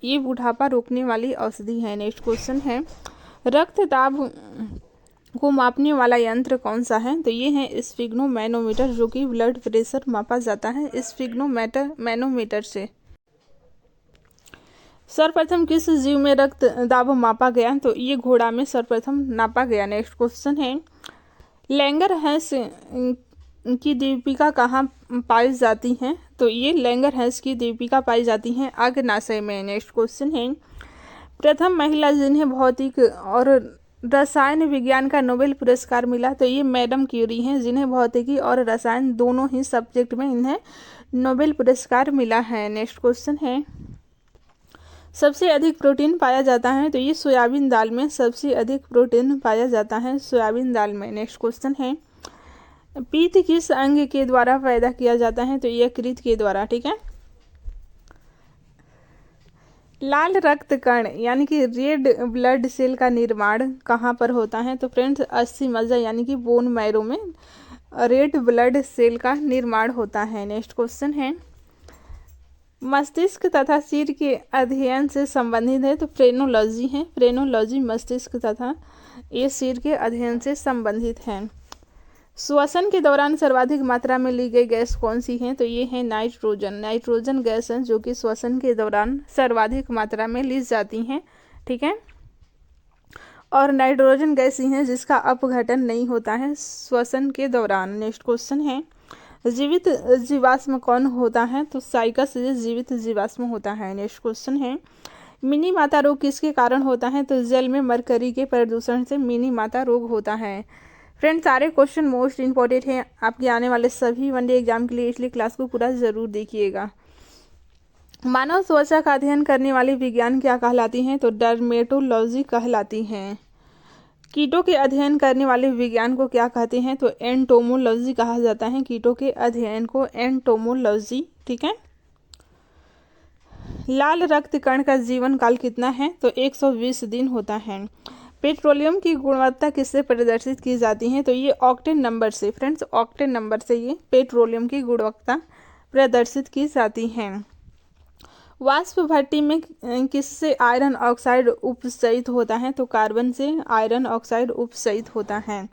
ये बुढ़ापा रोकने वाली औषधि है। नेक्स्ट क्वेश्चन है, रक्तदाब को मापने वाला यंत्र कौन सा है, तो ये है स्फिग्नोमैनोमीटर, जो कि ब्लड प्रेशर मापा जाता है स्फिग्नोमैनोमीटर से। सर्वप्रथम किस जीव में रक्त दाब मापा गया, तो ये घोड़ा में सर्वप्रथम नापा गया। नेक्स्ट क्वेश्चन है, लैंगरहैंस की दीपिका कहाँ पाई जाती है, तो ये लैंगरहैंस की दीपिका पाई जाती है अग्न्याशय में। नेक्स्ट क्वेश्चन है, प्रथम महिला जिन्हें भौतिक और रसायन विज्ञान का नोबेल पुरस्कार मिला, तो ये मैडम क्यूरी हैं, जिन्हें भौतिकी और रसायन दोनों ही सब्जेक्ट में इन्हें नोबेल पुरस्कार मिला है। नेक्स्ट क्वेश्चन है, सबसे अधिक प्रोटीन पाया जाता है, तो ये सोयाबीन दाल में सबसे अधिक प्रोटीन पाया जाता है सोयाबीन दाल में। नेक्स्ट क्वेश्चन है, पित्त किस अंग के द्वारा पैदा किया जाता है, तो यकृत के द्वारा, ठीक है। लाल रक्त कण यानी कि रेड ब्लड सेल का निर्माण कहाँ पर होता है, तो फ्रेंड्स अस्थि मज्जा यानी कि बोन मैरो में रेड ब्लड सेल का निर्माण होता है। नेक्स्ट क्वेश्चन है, मस्तिष्क तथा सिर के अध्ययन से संबंधित है, तो फ्रेनोलॉजी है, फ्रेनोलॉजी मस्तिष्क तथा ये सिर के अध्ययन से संबंधित है। श्वसन के दौरान सर्वाधिक मात्रा में ली गई गैस कौन सी है, तो ये है नाइट्रोजन, नाइट्रोजन गैस है जो कि श्वसन के दौरान सर्वाधिक मात्रा में ली जाती हैं, ठीक है। और नाइट्रोजन गैस ही है जिसका अपघटन नहीं होता है श्वसन के दौरान। नेक्स्ट क्वेश्चन है, जीवित जीवाश्म कौन होता है, तो साइकस जीवित जीवाश्म होता है। नेक्स्ट क्वेश्चन है, मिनी माता रोग किसके कारण होता है, तो जल में मरकरी के प्रदूषण से मिनी माता रोग होता है। फ्रेंड्स सारे क्वेश्चन मोस्ट इंपॉर्टेंट हैं आपके आने वाले सभी वनडे एग्जाम के लिए, इसलिए क्लास को पूरा ज़रूर देखिएगा। मानव त्वचा का अध्ययन करने वाली विज्ञान क्या कहलाती हैं, तो डर्मेटोलॉजी कहलाती हैं। कीटों के अध्ययन करने वाले विज्ञान को क्या कहते हैं, तो एंटोमोलॉजी कहा जाता है कीटों के अध्ययन को, एंटोमोलॉजी, ठीक है। लाल रक्त कण का जीवन काल कितना है, तो 120 दिन होता है। पेट्रोलियम की गुणवत्ता किससे प्रदर्शित की जाती है, तो ये ऑक्टेन नंबर से, फ्रेंड्स ऑक्टेन नंबर से ये पेट्रोलियम की गुणवत्ता प्रदर्शित की जाती है। वाष्प भट्टी में किससे आयरन ऑक्साइड उपचयित होता है, तो कार्बन से आयरन ऑक्साइड उपचयित होता है।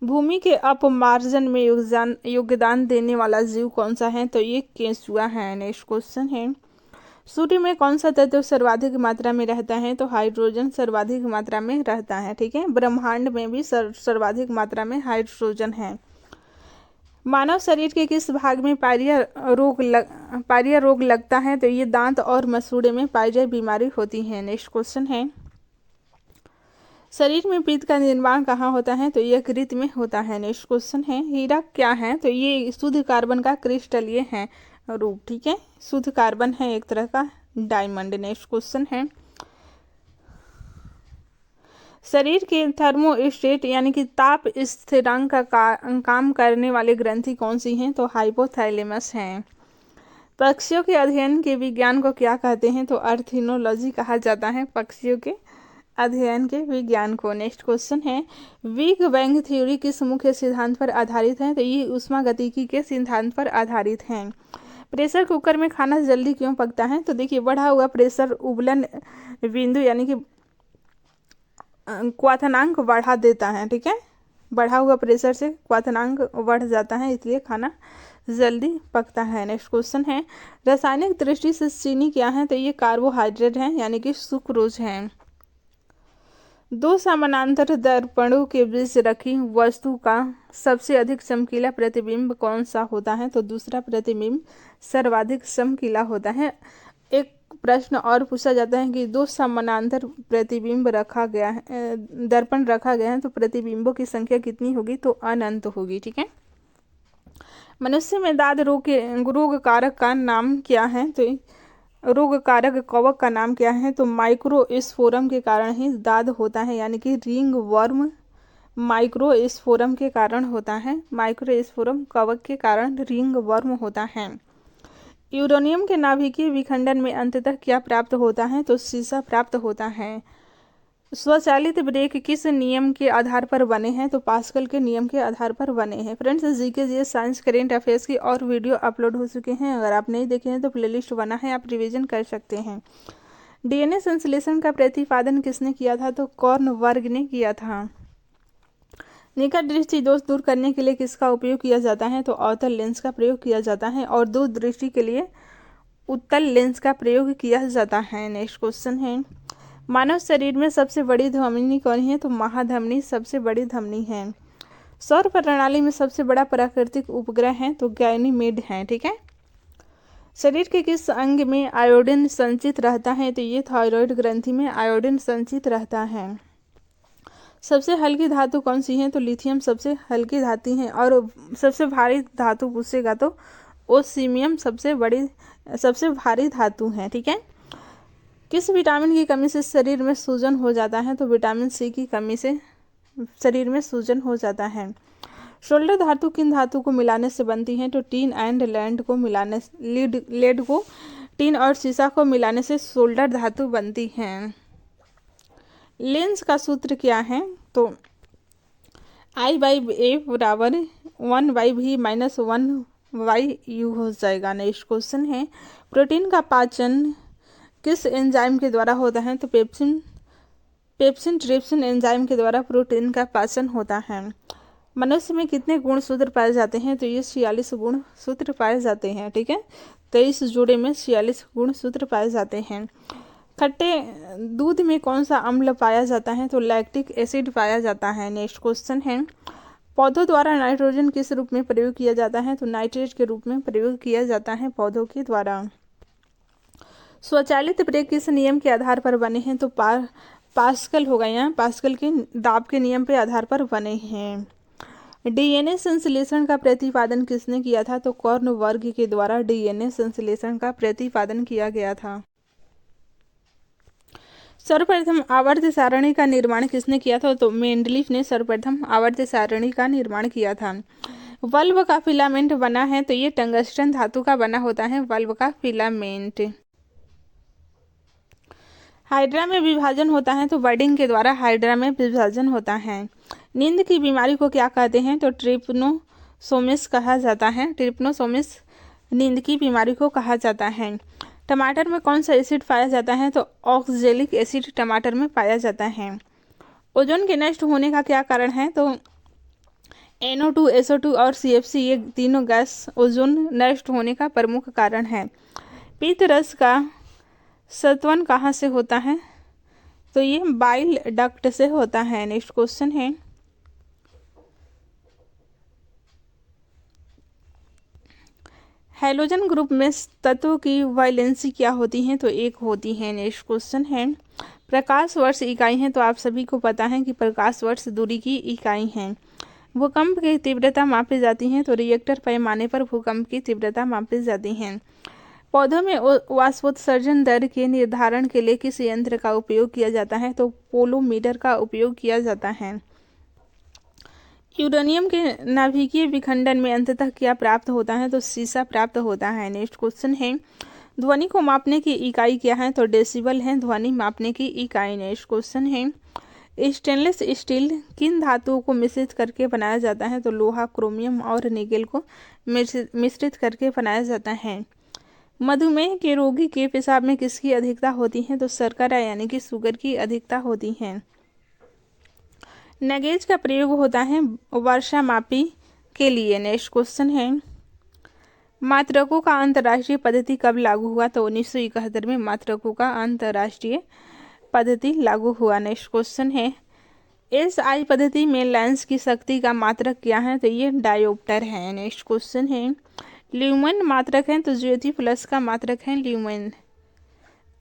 भूमि के अपमार्जन में योगदान देने वाला जीव कौन सा है, तो ये केंचुआ है। नेक्स्ट क्वेश्चन है, सूर्य में कौन सा तत्व सर्वाधिक मात्रा में रहता है, तो हाइड्रोजन सर्वाधिक मात्रा में रहता है, ठीक है। ब्रह्मांड में भी सर्वाधिक मात्रा में हाइड्रोजन है। मानव शरीर के किस भाग में पायरिया रोग लगता है, तो ये दांत और मसूड़े में पायरिया बीमारी होती है। नेक्स्ट क्वेश्चन है, शरीर में पित्त का निर्माण कहाँ होता है, तो यकृत में होता है। नेक्स्ट क्वेश्चन है, हीरा क्या है, तो ये शुद्ध कार्बन का क्रिस्टल ये है रूप, ठीक है, शुद्ध कार्बन है एक तरह का डायमंड। नेक्स्ट क्वेश्चन है, शरीर के थर्मोस्टेट यानी कि ताप स्थिरांक का काम करने वाली ग्रंथि कौन सी है, तो हाइपोथैलेमस है। पक्षियों के अध्ययन के विज्ञान को क्या कहते हैं, तो ऑर्निथोलॉजी कहा जाता है पक्षियों के अध्ययन के विज्ञान को। नेक्स्ट क्वेश्चन है, बिग बैंग थ्योरी किस मुख्य सिद्धांत पर आधारित है, तो ये ऊष्मागतिकी के सिद्धांत पर आधारित है। प्रेशर कुकर में खाना जल्दी क्यों पकता है, तो देखिए बढ़ा हुआ प्रेशर उबलन बिंदु यानी कि क्वथनांक बढ़ा देता है, ठीक है। बढ़ा हुआ प्रेशर से क्वथनांक बढ़ जाता है, इसलिए खाना जल्दी पकता है। नेक्स्ट क्वेश्चन है, रासायनिक दृष्टि से चीनी क्या है, तो ये कार्बोहाइड्रेट है यानी कि सुक्रोज है। दो समानांतर दर्पणों के बीच रखी वस्तु का सबसे अधिक चमकीला प्रतिबिंब कौन सा होता है? तो दूसरा प्रतिबिंब सर्वाधिक चमकीला होता है। एक प्रश्न और पूछा जाता है कि दो समानांतर प्रतिबिंब रखा गया है, दर्पण रखा गया है, तो प्रतिबिंबों की संख्या कितनी होगी? तो अनंत होगी। ठीक है। मनुष्य में दाद रोग कारक का नाम क्या है? तो रोग कारक कवक का नाम क्या है? तो माइक्रोस्पोरम के कारण ही दाद होता है, यानी कि रिंग वर्म माइक्रोस्पोरम के कारण होता है। माइक्रोस्पोरम कवक के कारण रिंग वर्म होता है। यूरेनियम के नाभिकीय विखंडन में अंततः क्या प्राप्त होता है? तो शीशा प्राप्त होता है। स्वचालित ब्रेक किस नियम के आधार पर बने हैं? तो पास्कल के नियम के आधार पर बने हैं। Friends, GK GS science current affairs की और वीडियो अपलोड हो चुके हैं, अगर आप नहीं देखे हैं तो प्लेलिस्ट बना है, आप रिवीजन कर सकते हैं। डीएनए संश्लेषण का प्रतिपादन किसने किया था? तो कॉर्नबर्ग ने किया था। निकट दृष्टि दोष दूर करने के लिए किसका उपयोग किया जाता है? तो अवतल लेंस का प्रयोग किया जाता है। और दूर दृष्टि के लिए उत्तल लेंस का प्रयोग किया जाता है। नेक्स्ट क्वेश्चन है, मानव शरीर में सबसे बड़ी धमनी कौन है? तो महाधमनी सबसे बड़ी धमनी है। सौर प्रणाली में सबसे बड़ा प्राकृतिक उपग्रह है? तो गैनीमेड है। ठीक है। शरीर के किस अंग में आयोडीन संचित रहता है? तो ये थायराइड ग्रंथि में आयोडीन संचित रहता है। सबसे हल्की धातु कौन सी है? तो लिथियम सबसे हल्की धातु है। और सबसे भारी धातु पूछेगा तो ओसीमियम सबसे भारी धातु है। ठीक है। किस विटामिन की कमी से शरीर में सूजन हो जाता है? तो विटामिन सी की कमी से शरीर में सूजन हो जाता है। शोल्डर धातु किन धातु को मिलाने से बनती है? तो टीन एंड लेड को मिलाने लेड को टीन और सीसा को मिलाने से शोल्डर धातु बनती है। लेंस का सूत्र क्या है? तो I/A बराबर 1/V - 1/U हो जाएगा। नेक्स्ट क्वेश्चन है, प्रोटीन का पाचन किस एंजाइम के द्वारा होता है? तो पेप्सिन ट्रिप्सिन एंजाइम के द्वारा प्रोटीन का पाचन होता है। मनुष्य में कितने गुणसूत्र पाए जाते हैं? तो ये 46 गुणसूत्र पाए जाते हैं। ठीक है। 23 जोड़े में 46 गुणसूत्र पाए जाते हैं। खट्टे दूध में कौन सा अम्ल पाया जाता है? तो लैक्टिक एसिड पाया जाता है। नेक्स्ट क्वेश्चन है, पौधों द्वारा नाइट्रोजन किस रूप में प्रयोग किया जाता है? तो नाइट्रेट के रूप में प्रयोग किया जाता है पौधों के द्वारा। स्वचालित ब्रेक किस नियम के आधार पर बने हैं? तो पास्कल हो गए हैं, पास्कल के दाब के नियम के आधार पर बने हैं। डीएनए संश्लेषण का प्रतिपादन किसने किया था? तो कॉर्नबर्ग के द्वारा डीएनए संश्लेषण का प्रतिपादन किया गया था। सर्वप्रथम आवर्त सारणी का निर्माण किसने किया था? तो मेंडलीफ ने सर्वप्रथम आवर्त सारणी का निर्माण किया था। बल्ब का फिलामेंट बना है, तो ये टंगस्टन धातु का बना होता है बल्ब का फिलामेंट। हाइड्रा में विभाजन होता है, तो बर्डिंग के द्वारा हाइड्रा में विभाजन होता है। नींद की बीमारी को क्या कहते हैं? तो ट्रिप्नोसोमिस कहा जाता है। ट्रिप्नोसोमिस नींद की बीमारी को कहा जाता है। टमाटर में कौन सा एसिड पाया जाता है? तो ऑक्जेलिक एसिड टमाटर में पाया जाता है। ओजोन के नष्ट होने का क्या कारण है? तो NO2, SO2 और CFC ये तीनों गैस ओजोन नष्ट होने का प्रमुख कारण है। पीत रस का सत्वन कहाँ से होता है? तो ये बाइल डक्ट से होता है। नेक्स्ट क्वेश्चन है, हैलोजन ग्रुप में तत्वों की वैलेंसी क्या होती है? तो एक होती है। नेक्स्ट क्वेश्चन है, प्रकाश वर्ष इकाई है, तो आप सभी को पता है कि प्रकाश वर्ष दूरी की इकाई है। भूकंप की तीव्रता मापी जाती है, तो रिएक्टर पैमाने पर भूकंप की तीव्रता मापी जाती है। पौधों में वाष्पोत्सर्जन दर के निर्धारण के लिए किस यंत्र का उपयोग किया जाता है? तो पोलोमीटर का उपयोग किया जाता है। यूरेनियम के नाभिकीय विखंडन में अंततः क्या प्राप्त होता है? तो शीशा प्राप्त होता है। नेक्स्ट क्वेश्चन है, ध्वनि को मापने की इकाई क्या है? तो डेसिबल है ध्वनि मापने की इकाई। नेक्स्ट क्वेश्चन है, स्टेनलेस स्टील किन धातुओं को मिश्रित करके बनाया जाता है? तो लोहा, क्रोमियम और निकेल को मिश्रित करके बनाया जाता है। मधुमेह के रोगी के पेशाब में किसकी अधिकता होती है? तो शर्करा यानी कि शुगर की अधिकता होती है। नगेज का प्रयोग होता है वर्षा मापी के लिए। नेक्स्ट क्वेश्चन है, मात्रकों का अंतर्राष्ट्रीय पद्धति कब लागू हुआ? तो 1971 में मात्रकों का अंतर्राष्ट्रीय पद्धति लागू हुआ। नेक्स्ट क्वेश्चन है, SI पद्धति में लेंस की शक्ति का मात्रक क्या है, तो ये डायोप्टर है। नेक्स्ट क्वेश्चन है, ल्यूमेन मात्रक है तो ज्योति प्लस का मात्रक है ल्यूमेन।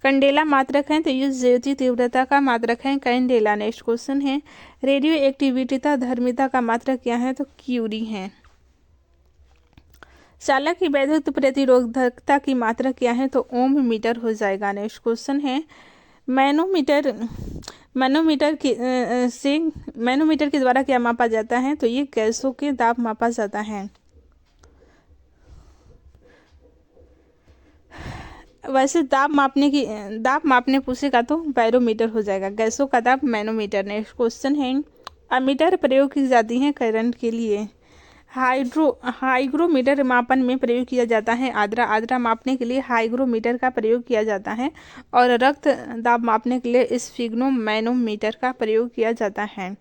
कंडेला मात्रक है तो ये ज्योति तीव्रता का मात्रक है कैंडेला। नेक्स्ट क्वेश्चन है, रेडियो एक्टिविटीता धर्मिता का मात्रक क्या है, तो क्यूरी है। चालक की वैद्युत प्रतिरोधकता की मात्रा क्या है, तो ओम मीटर हो जाएगा। नेक्स्ट क्वेश्चन है, मैनोमीटर मैनोमीटर के द्वारा क्या मापा जाता है, तो ये गैसों के दाब मापा जाता है। वैसे दाब मापने पूछेगा तो बैरोमीटर हो जाएगा, गैसों का दाब मैनोमीटर। नेक्स्ट क्वेश्चन है, अमीटर प्रयोग की जाती है करंट के लिए। हाइग्रोमीटर मापन में प्रयोग किया जाता है आर्द्रा मापने के लिए हाइग्रोमीटर का प्रयोग किया जाता है, और रक्त दाब मापने के लिए स्फिग्नोमैनोमीटर का प्रयोग किया जाता है।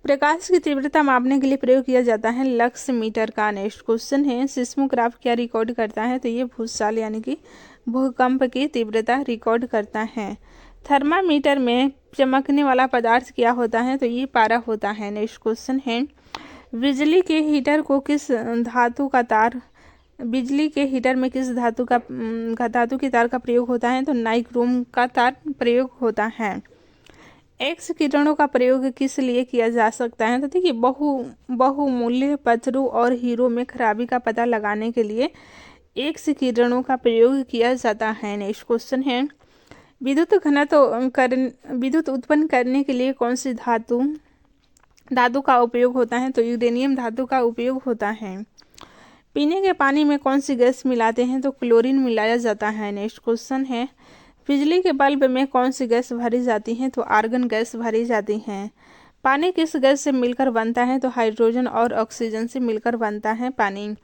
प्रकाश की तीव्रता मापने के लिए प्रयोग किया जाता है लक्स मीटर का। नेक्स्ट क्वेश्चन है, सिस्मोग्राफ क्या रिकॉर्ड करता है, तो ये भूचाल यानी कि भूकंप की तीव्रता रिकॉर्ड करता है। थर्मामीटर में चमकने वाला पदार्थ क्या होता है, तो ये पारा होता है। नेक्स्ट क्वेश्चन है, बिजली के हीटर में किस धातु की तार का प्रयोग होता है, तो नाइक्रोम का तार प्रयोग होता है। एक्स किरणों का प्रयोग किस लिए किया जा सकता है, तो देखिए बहुमूल्य पत्थरों और हीरो में खराबी का पता लगाने के लिए एक्स किरणों का प्रयोग किया जाता है। नेक्स्ट क्वेश्चन है, विद्युत उत्पन्न करने के लिए कौन सी धातु का उपयोग होता है, तो यूरेनियम धातु का उपयोग होता है। पीने के पानी में कौन सी गैस मिलाते हैं, तो क्लोरीन मिलाया जाता है। नेक्स्ट क्वेश्चन है, बिजली के बल्ब में कौन सी गैस भरी जाती है, तो आर्गन गैस भरी जाती है। पानी किस गैस से मिलकर बनता है, तो हाइड्रोजन और ऑक्सीजन से मिलकर बनता है पानी।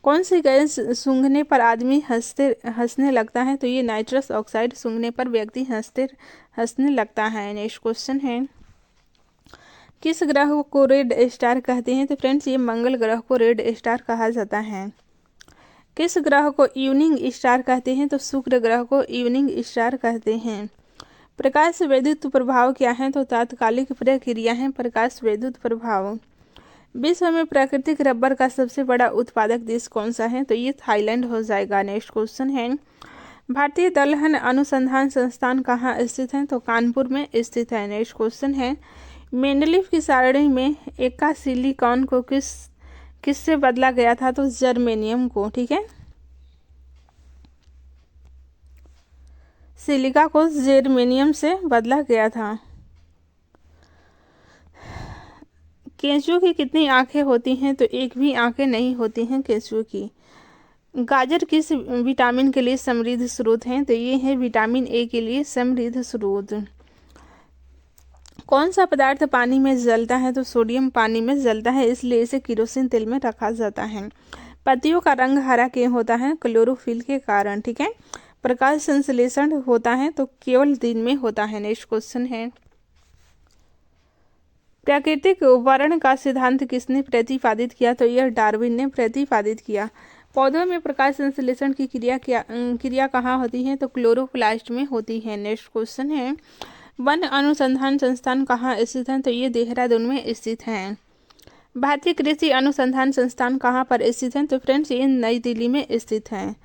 कौन सी गैस सूंघने पर आदमी हंसने लगता है, तो ये नाइट्रस ऑक्साइड सूंघने पर व्यक्ति हंसने लगता है। नेक्स्ट क्वेश्चन है, किस ग्रह को रेड स्टार कहते हैं, तो फ्रेंड्स ये मंगल ग्रह को रेड स्टार कहा जाता है। किस ग्रह को इवनिंग स्टार कहते हैं, तो शुक्र ग्रह को इवनिंग स्टार कहते हैं। प्रकाश विद्युत प्रभाव क्या है, तो तात्कालिक प्रक्रिया है प्रकाश विद्युत प्रभाव। विश्व में प्राकृतिक रबर का सबसे बड़ा उत्पादक देश कौन सा है, तो ये थाईलैंड हो जाएगा। नेक्स्ट क्वेश्चन है, भारतीय दलहन अनुसंधान संस्थान कहाँ स्थित है, तो कानपुर में स्थित है। नेक्स्ट क्वेश्चन है, मेंडलीफ की सारणी में एका सिलिकॉन को किससे बदला गया था, तो जर्मेनियम को। ठीक है, सिलिका को जर्मेनियम से बदला गया था। केंचुए की कितनी आंखें होती हैं, तो एक भी आंखें नहीं होती हैं केंचुए की। गाजर किस विटामिन के लिए समृद्ध स्रोत हैं, तो ये है विटामिन ए के लिए समृद्ध स्रोत। कौन सा पदार्थ पानी में जलता है, तो सोडियम पानी में जलता है, इसलिए इसे केरोसिन तेल में रखा जाता है। पत्तियों का रंग हरा क्यों होता है, क्लोरोफिल के कारण। ठीक है, प्रकाश संश्लेषण होता है तो केवल दिन में होता है। नेक्स्ट क्वेश्चन है, प्राकृतिक वर्ण का सिद्धांत किसने प्रतिपादित किया, तो यह डार्विन ने प्रतिपादित किया। पौधों में प्रकाश संश्लेषण की क्रिया कहाँ होती है, तो क्लोरोप्लास्ट में होती है। नेक्स्ट क्वेश्चन है, वन अनुसंधान संस्थान कहाँ स्थित है, तो ये देहरादून में स्थित है। भारतीय कृषि अनुसंधान संस्थान कहाँ पर स्थित है, तो फ्रेंड्स ये नई दिल्ली में स्थित है।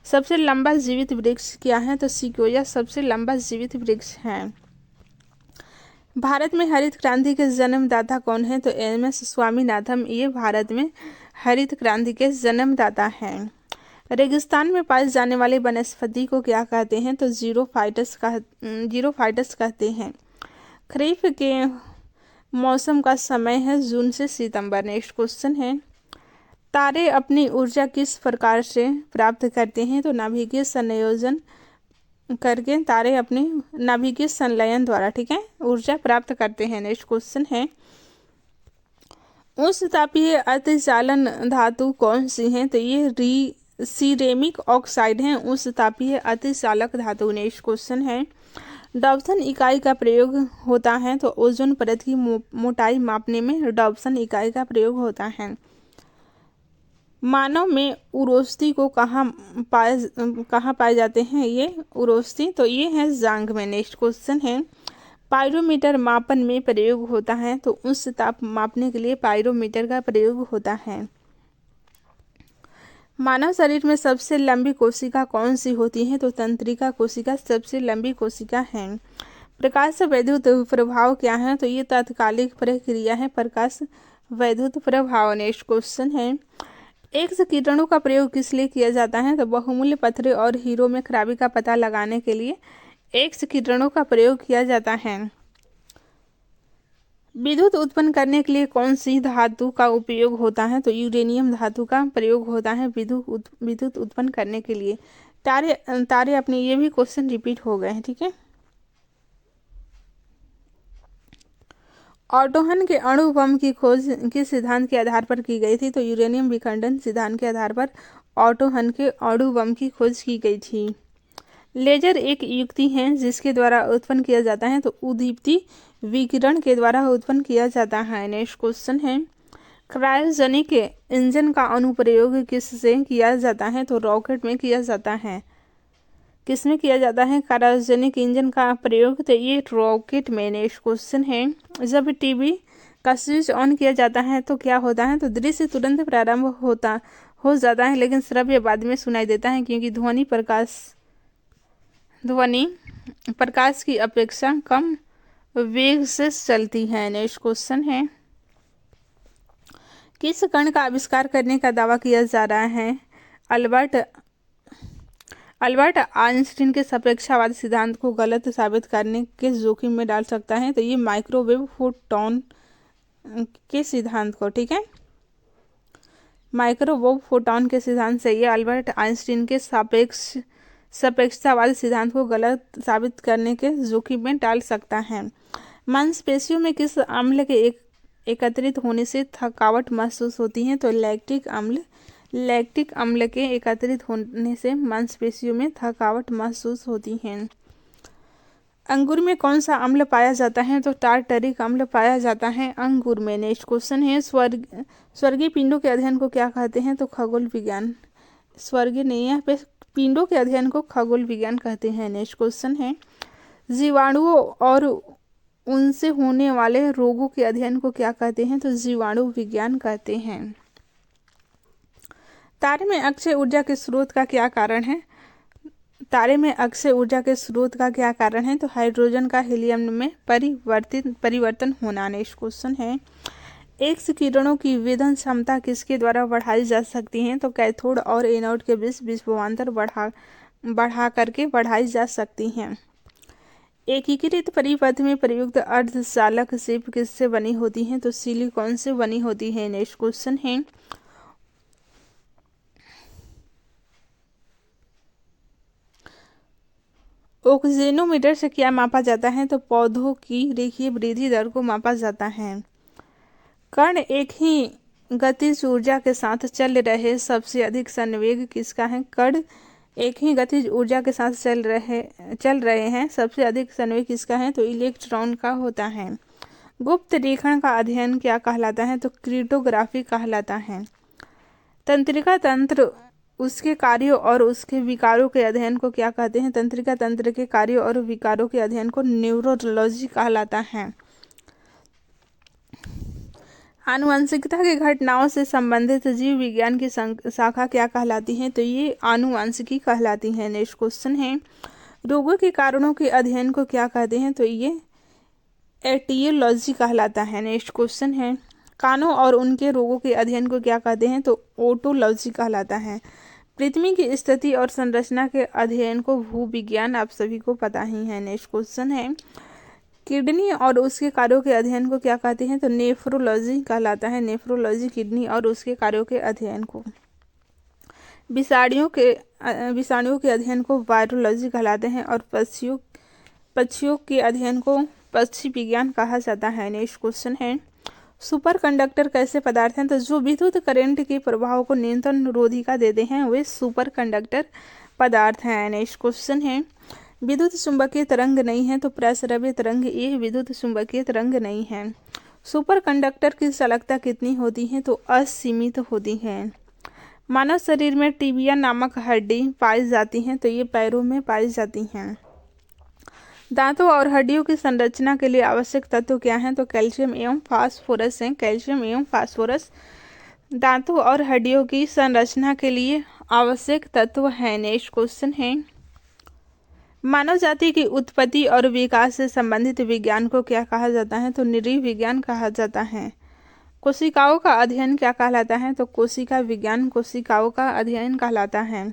सबसे लंबा जीवित वृक्ष क्या है, तो सिकोया सबसे लंबा जीवित वृक्ष है। भारत में हरित क्रांति के जन्मदाता कौन है, तो MS स्वामीनाथन ये भारत में हरित क्रांति के जन्मदाता हैं। रेगिस्तान में पाए जाने वाले वनस्पति को क्या कहते हैं, तो जीरोफाइटस कहते हैं। खरीफ के मौसम का समय है जून से सितंबर। नेक्स्ट क्वेश्चन है, तारे अपनी ऊर्जा किस प्रकार से प्राप्त करते हैं, तो नाभिकीय संयोजन करके तारे अपने नाभिकीय संलयन द्वारा, ठीक है, ऊर्जा प्राप्त करते हैं। नेक्स्ट क्वेश्चन है, उच्च तापीय अतिचालन धातु कौन सी है, तो ये सिरेमिक ऑक्साइड हैं उच्च तापीय अतिचालक धातु। नेक्स्ट क्वेश्चन है, डॉप्सन इकाई का प्रयोग होता है, तो ओजोन परत की मोटाई मापने में डॉप्सन इकाई का प्रयोग होता है। मानव में उरोस्थी को कहाँ पाए जाते हैं, ये उरोस्थी तो ये है जांघ में। नेक्स्ट क्वेश्चन है, पायरोमीटर मापन में प्रयोग होता है, तो उच्च ताप मापने के लिए पायरोमीटर का प्रयोग होता है। मानव शरीर में सबसे लंबी कोशिका कौन सी होती है, तो तंत्रिका कोशिका सबसे लंबी कोशिका है। प्रकाश वैद्युत प्रभाव क्या है, तो ये तात्कालिक प्रक्रिया है प्रकाश वैद्युत प्रभाव। नेक्स्ट क्वेश्चन है, एक्स किरणों का प्रयोग किस लिए किया जाता है, तो बहुमूल्य पत्थरों और हीरो में खराबी का पता लगाने के लिए एक्स किरणों का प्रयोग किया जाता है। विद्युत उत्पन्न करने के लिए कौन सी धातु का उपयोग होता है, तो यूरेनियम धातु का प्रयोग होता है विद्युत उत्पन्न करने के लिए। तारे अपने ये भी क्वेश्चन रिपीट हो गए हैं, ठीक है। ऑटोहन के अणु बम की खोज किस सिद्धांत के आधार पर की गई थी, तो यूरेनियम विखंडन सिद्धांत के आधार पर ऑटोहन के अणु बम की खोज की गई थी। लेजर एक युक्ति है जिसके द्वारा उत्पन्न किया जाता है, तो उद्दीप्ति विकिरण के द्वारा उत्पन्न किया जाता है। नेक्स्ट क्वेश्चन है, क्रायोजेनिक इंजन का अनुप्रयोग किससे किया जाता है, तो रॉकेट में किया जाता है। किस में किया जाता है क्रायोजेनिक इंजन का प्रयोग, तो ये रॉकेट में। नेक्स्ट क्वेश्चन है, जब टीवी का स्विच ऑन किया जाता है तो क्या होता है, तो दृश्य तुरंत प्रारंभ हो जाता है, लेकिन श्रव्य बाद में सुनाई देता है, क्योंकि ध्वनि प्रकाश की अपेक्षा कम वेग से चलती है। नेक्स्ट क्वेश्चन है, किस कण का आविष्कार करने का दावा किया जा रहा है अल्बर्ट आइंस्टीन के सापेक्षतावाद सिद्धांत को गलत साबित करने के जोखिम में डाल सकता है, तो ये माइक्रोवेव फोटॉन के सिद्धांत को, ठीक है। माइक्रोवेव फोटॉन के सिद्धांत से ये अल्बर्ट आइंस्टीन के सापेक्षतावाद सिद्धांत को गलत साबित करने के जोखिम में डाल सकता है। मांसपेशियों में किस अम्ल के एकत्रित होने से थकावट महसूस होती है, तो लैक्टिक अम्ल के एकत्रित होने से मांसपेशियों में थकावट महसूस होती है। अंगूर में कौन सा अम्ल पाया जाता है, तो टार्टरिक अम्ल पाया जाता है अंगूर में। नेक्स्ट क्वेश्चन है, स्वर्गीय पिंडों के अध्ययन को क्या कहते हैं, तो खगोल विज्ञान। स्वर्गीय नहीं, यहाँ पे पिंडों के अध्ययन को खगोल विज्ञान कहते हैं। नेक्स्ट क्वेश्चन है, जीवाणुओं और उनसे होने वाले रोगों के अध्ययन को क्या कहते हैं, तो जीवाणु विज्ञान कहते हैं। तारे में अक्षय ऊर्जा के स्रोत का क्या कारण है, तो हाइड्रोजन का हीलियम में परिवर्तन होना। नेक्स्ट क्वेश्चन है, एक्स किरणों की वेधन क्षमता किसके द्वारा बढ़ाई जा सकती है, तो कैथोड और एनोड के बीच विभवांतर बढ़ा करके बढ़ाई जा सकती हैं। एकीकृत परिपथ में प्रयुक्त अर्धचालक शिप किससे बनी होती है, तो सिलिकॉन से बनी होती है। नेक्स्ट क्वेश्चन है, ऑक्सीजनोमीटर से क्या मापा जाता है, तो पौधों की रेखीय वृद्धि दर को मापा जाता है। कण एक ही गतिज ऊर्जा के साथ चल रहे सबसे अधिक संवेग किसका है, कण एक ही गतिज ऊर्जा के साथ चल रहे हैं सबसे अधिक संवेग किसका है, तो इलेक्ट्रॉन का होता है। गुप्त रेखण का अध्ययन क्या कहलाता है, तो क्रिप्टोग्राफी कहलाता है। तंत्रिका तंत्र उसके कार्यों और उसके विकारों के अध्ययन को क्या कहते हैं, तंत्रिका तंत्र के कार्यों और विकारों के अध्ययन को न्यूरोलॉजी कहलाता है। आनुवंशिकता की घटनाओं से संबंधित जीव विज्ञान की शाखा क्या कहलाती है, तो ये आनुवंशिकी कहलाती है। नेक्स्ट क्वेश्चन है, रोगों के कारणों के अध्ययन को क्या कहते हैं, तो ये एटियोलॉजी कहलाता है। नेक्स्ट क्वेश्चन है, कानों और उनके रोगों के अध्ययन को क्या कहते हैं, तो ओटोलॉजी कहलाता है। पृथ्वी की स्थिति और संरचना के अध्ययन को भूविज्ञान आप सभी को पता ही है। नेक्स्ट क्वेश्चन है, किडनी और उसके कार्यों के अध्ययन को क्या कहते हैं, तो नेफ्रोलॉजी कहलाता है। नेफ्रोलॉजी किडनी और उसके कार्यों के अध्ययन को। विषाणुओं के अध्ययन को वायरोलॉजी कहलाते हैं और पक्षियों के अध्ययन को पक्षी विज्ञान कहा जाता है। नेक्स्ट क्वेश्चन है, सुपर कंडक्टर कैसे पदार्थ हैं, तो जो विद्युत करंट के प्रभाव को न्यूनतम रोधिका देते हैं वे सुपर कंडक्टर पदार्थ हैं। नेक्स्ट क्वेश्चन है, विद्युत चुंबकीय तरंग नहीं है, तो प्रस्रव्य तरंग ये विद्युत चुंबकीय तरंग नहीं है। सुपर कंडक्टर की चालकता कितनी होती है, तो असीमित होती है। मानव शरीर में टिबिया नामक हड्डी पाई जाती हैं, तो ये पैरों में पाई जाती हैं। दांतों और हड्डियों की संरचना के लिए आवश्यक तत्व क्या हैं? तो कैल्शियम एवं फास्फोरस हैं। कैल्शियम एवं फास्फोरस दांतों और हड्डियों की संरचना के लिए आवश्यक तत्व हैं। नेक्स्ट क्वेश्चन है, मानव जाति की उत्पत्ति और विकास से संबंधित विज्ञान को क्या कहा जाता है? तो नृविज्ञान विज्ञान कहा जाता है। कोशिकाओं का अध्ययन क्या कहलाता है? तो कोशिका विज्ञान कोशिकाओं का अध्ययन कहलाता है।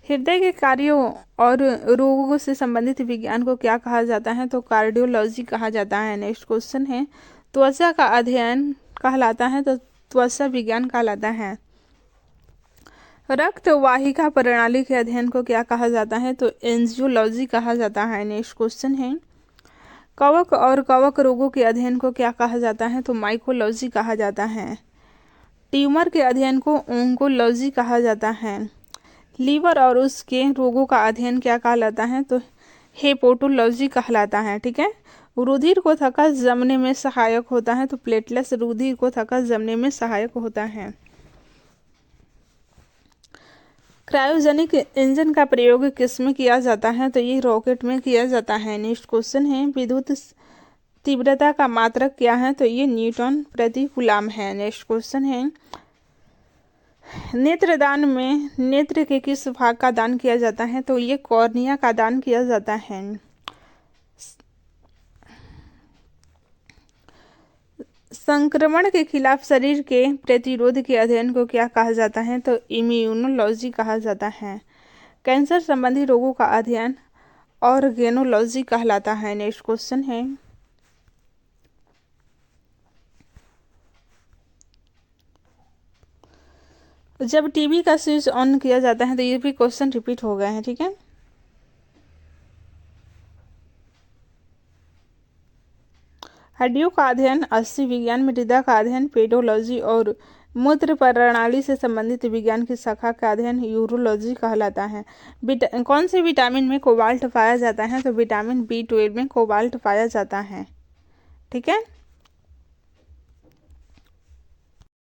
हृदय के कार्यों और रोगों से संबंधित विज्ञान को क्या कहा जाता है? तो कार्डियोलॉजी कहा जाता है। नेक्स्ट क्वेश्चन है, त्वचा का अध्ययन कहलाता है? तो त्वचा विज्ञान कहलाता है। रक्त वाहिका प्रणाली के अध्ययन को क्या कहा जाता है? तो एंजियोलॉजी कहा जाता है। नेक्स्ट क्वेश्चन है, कवक और कवक रोगों के अध्ययन को क्या कहा जाता है? तो माइकोलॉजी कहा जाता है। ट्यूमर के अध्ययन को ओंकोलॉजी कहा जाता है। लीवर और उसके रोगों का अध्ययन क्या कहलाता है? तो हेपेटोलॉजी कहलाता है। ठीक है। रुधिर को थक्का जमने में सहायक होता है? तो प्लेटलेट्स रुधिर को थक्का जमने में सहायक होता है। क्रायोजेनिक इंजन का प्रयोग किस में किया जाता है? तो ये रॉकेट में किया जाता है। नेक्स्ट क्वेश्चन है, विद्युत तीव्रता का मात्रक क्या है? तो ये न्यूटन प्रति कूलाम है। नेक्स्ट क्वेश्चन है, नेत्रदान में नेत्र के किस भाग का दान किया जाता है? तो ये कॉर्निया का दान किया जाता है। संक्रमण के खिलाफ शरीर के प्रतिरोध के अध्ययन को क्या कहा जाता है? तो इम्यूनोलॉजी कहा जाता है। कैंसर संबंधी रोगों का अध्ययन ऑर्गेनोलॉजी कहलाता है। नेक्स्ट क्वेश्चन है, जब टीवी का स्विच ऑन किया जाता है, तो ये भी क्वेश्चन रिपीट हो गए हैं। ठीक है। हड्डियों का अध्ययन अस्थि विज्ञान, मृदा का अध्ययन पेडोलॉजी और मूत्र प्रणाली से संबंधित विज्ञान की शाखा का अध्ययन यूरोलॉजी कहलाता है। कौन से विटामिन में कोबाल्ट पाया जाता है? तो विटामिन B12 में कोबाल्ट पाया जाता है। ठीक है।